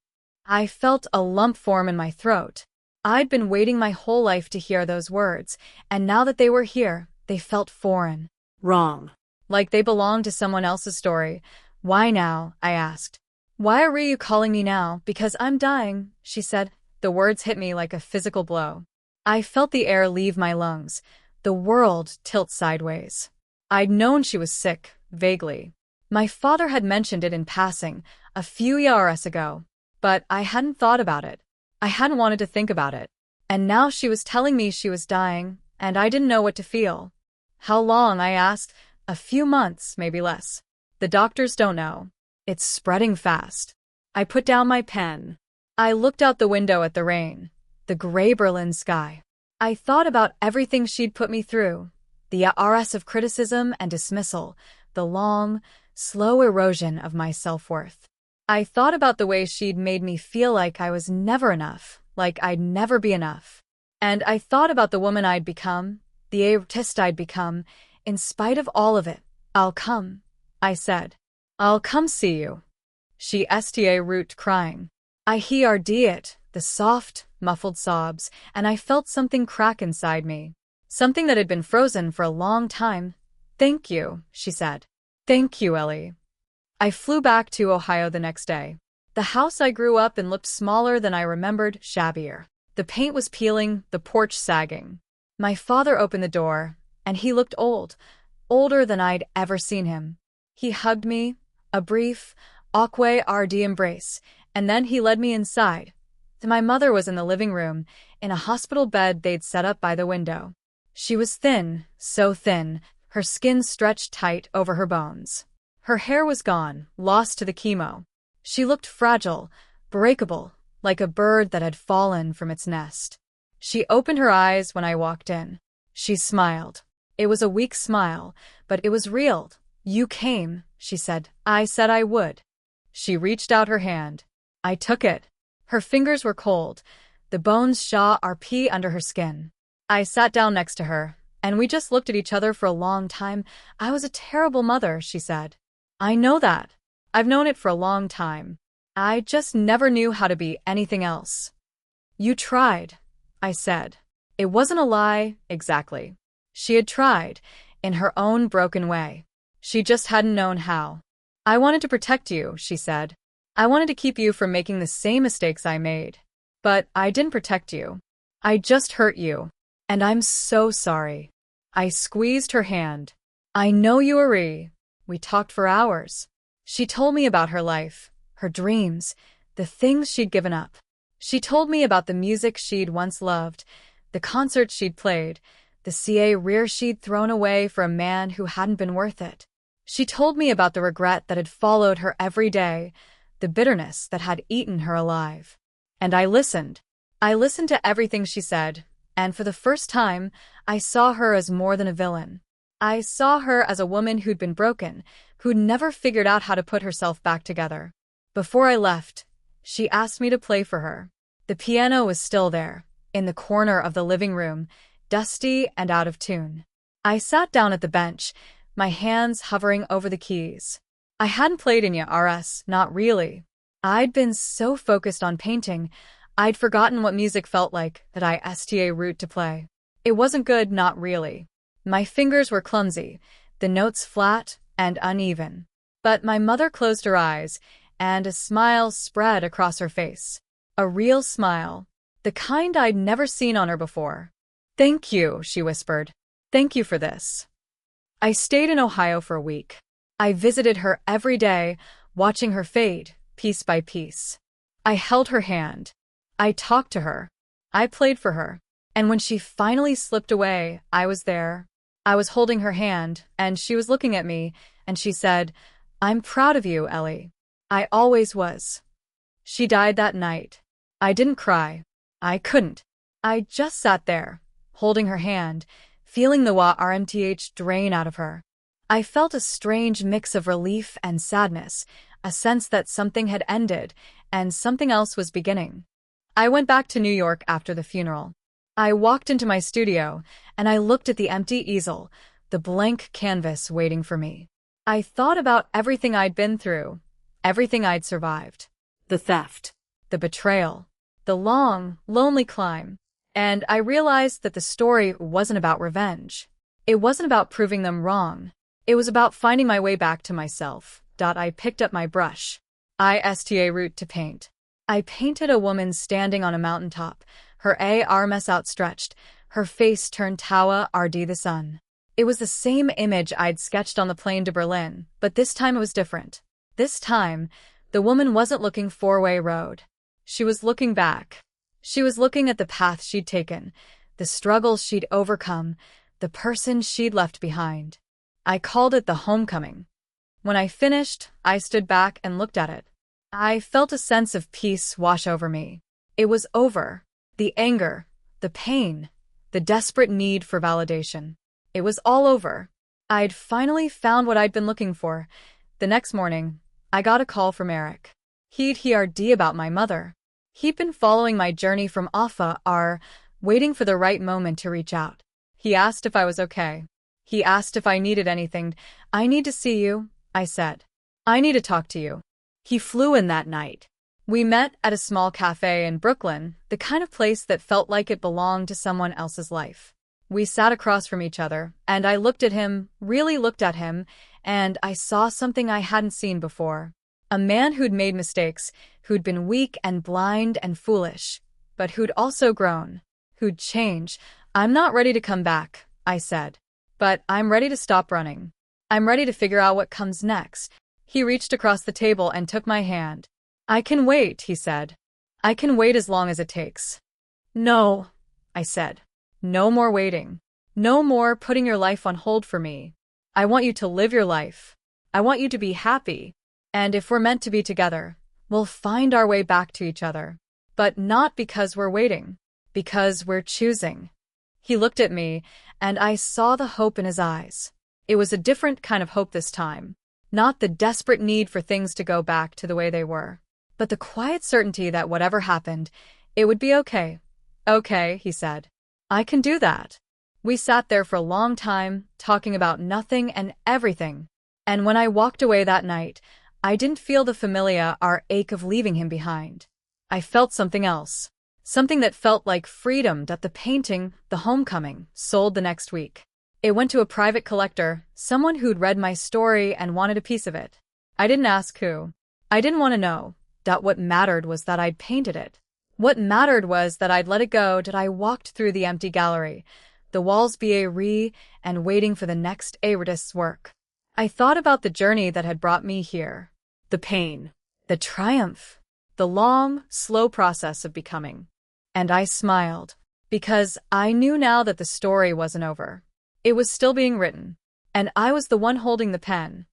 I felt a lump form in my throat. I'd been waiting my whole life to hear those words, and now that they were here, they felt foreign. Wrong. Like they belonged to someone else's story. Why now? I asked. Why are you calling me now? Because I'm dying, she said. The words hit me like a physical blow. I felt the air leave my lungs, the world tilt sideways. I'd known she was sick, vaguely. My father had mentioned it in passing, a few years ago, but I hadn't thought about it. I hadn't wanted to think about it. And now she was telling me she was dying, and I didn't know what to feel. How long? I asked. A few months, maybe less. The doctors don't know. It's spreading fast. I put down my pen. I looked out the window at the rain, the gray Berlin sky. I thought about everything she'd put me through, the years of criticism and dismissal, the long, slow erosion of my self-worth. I thought about the way she'd made me feel like I was never enough, like I'd never be enough. And I thought about the woman I'd become, the artist I'd become, in spite of all of it. I'll come, I said. I'll come see you. She sta root crying. I heard it, the soft, muffled sobs, and I felt something crack inside me. Something that had been frozen for a long time. Thank you, she said. Thank you, Ellie. I flew back to Ohio the next day. The house I grew up in looked smaller than I remembered, shabbier. The paint was peeling, the porch sagging. My father opened the door, and he looked old, older than I'd ever seen him. He hugged me, a brief, awkward embrace, and then he led me inside. My mother was in the living room, in a hospital bed they'd set up by the window. She was thin, so thin, her skin stretched tight over her bones. Her hair was gone, lost to the chemo. She looked fragile, breakable, like a bird that had fallen from its nest. She opened her eyes when I walked in. She smiled. It was a weak smile, but it was real. You came, she said. I said I would. She reached out her hand. I took it. Her fingers were cold. The bones shot RP under her skin. I sat down next to her, and we just looked at each other for a long time. I was a terrible mother, she said. I know that. I've known it for a long time. I just never knew how to be anything else. You tried, I said. It wasn't a lie, exactly. She had tried, in her own broken way. She just hadn't known how. I wanted to protect you, she said. I wanted to keep you from making the same mistakes I made. But I didn't protect you. I just hurt you. And I'm so sorry. I squeezed her hand. I know you, Ari. We talked for hours. She told me about her life, her dreams, the things she'd given up. She told me about the music she'd once loved, the concerts she'd played, the career she'd thrown away for a man who hadn't been worth it. She told me about the regret that had followed her every day, the bitterness that had eaten her alive. And I listened. I listened to everything she said, and for the first time, I saw her as more than a villain. I saw her as a woman who'd been broken, who'd never figured out how to put herself back together. Before I left, she asked me to play for her. The piano was still there, in the corner of the living room, dusty and out of tune. I sat down at the bench, my hands hovering over the keys. I hadn't played in yet, not really. I'd been so focused on painting, I'd forgotten what music felt like that I sta root to play. It wasn't good, not really. My fingers were clumsy, the notes flat and uneven. But my mother closed her eyes, and a smile spread across her face. A real smile, the kind I'd never seen on her before. Thank you, she whispered. Thank you for this. I stayed in Ohio for a week. I visited her every day, watching her fade, piece by piece. I held her hand. I talked to her. I played for her. And when she finally slipped away, I was there. I was holding her hand, and she was looking at me, and she said, I'm proud of you, Ellie. I always was. She died that night. I didn't cry. I couldn't. I just sat there, holding her hand, feeling the RMTH drain out of her. I felt a strange mix of relief and sadness, a sense that something had ended, and something else was beginning. I went back to New York after the funeral. I walked into my studio, and I looked at the empty easel, the blank canvas waiting for me. I thought about everything I'd been through, everything I'd survived. The theft. The betrayal. The long, lonely climb. And I realized that the story wasn't about revenge. It wasn't about proving them wrong. It was about finding my way back to myself. I picked up my brush. I sta root to paint. I painted a woman standing on a mountaintop, her arms outstretched, her face turned tawa RD the sun. It was the same image I'd sketched on the plane to Berlin, but this time it was different. This time, the woman wasn't looking four-way road. She was looking back. She was looking at the path she'd taken, the struggles she'd overcome, the person she'd left behind. I called it the homecoming. When I finished, I stood back and looked at it. I felt a sense of peace wash over me. It was over. The anger, the pain, the desperate need for validation. It was all over. I'd finally found what I'd been looking for. The next morning, I got a call from Eric. He'd heard about my mother. He'd been following my journey from Alpha, waiting for the right moment to reach out. He asked if I was okay. He asked if I needed anything. I need to see you, I said. I need to talk to you. He flew in that night. We met at a small cafe in Brooklyn, the kind of place that felt like it belonged to someone else's life. We sat across from each other, and I looked at him, really looked at him, and I saw something I hadn't seen before. A man who'd made mistakes, who'd been weak and blind and foolish, but who'd also grown, who'd changed. I'm not ready to come back, I said. But I'm ready to stop running. I'm ready to figure out what comes next. He reached across the table and took my hand. I can wait, he said. I can wait as long as it takes. No, I said. No more waiting. No more putting your life on hold for me. I want you to live your life. I want you to be happy. And if we're meant to be together, we'll find our way back to each other. But not because we're waiting. Because we're choosing. He looked at me, and I saw the hope in his eyes. It was a different kind of hope this time. Not the desperate need for things to go back to the way they were, but the quiet certainty that whatever happened, it would be okay. Okay, he said. I can do that. We sat there for a long time, talking about nothing and everything. And when I walked away that night, I didn't feel the familiar ache of leaving him behind. I felt something else. Something that felt like freedom that the painting, The Homecoming, sold the next week. It went to a private collector, someone who'd read my story and wanted a piece of it. I didn't ask who. I didn't want to know. That what mattered was that I'd painted it. What mattered was that I'd let it go, that I walked through the empty gallery, the walls and waiting for the next artist's work. I thought about the journey that had brought me here. The pain, the triumph, the long, slow process of becoming. And I smiled, because I knew now that the story wasn't over. It was still being written, and I was the one holding the pen.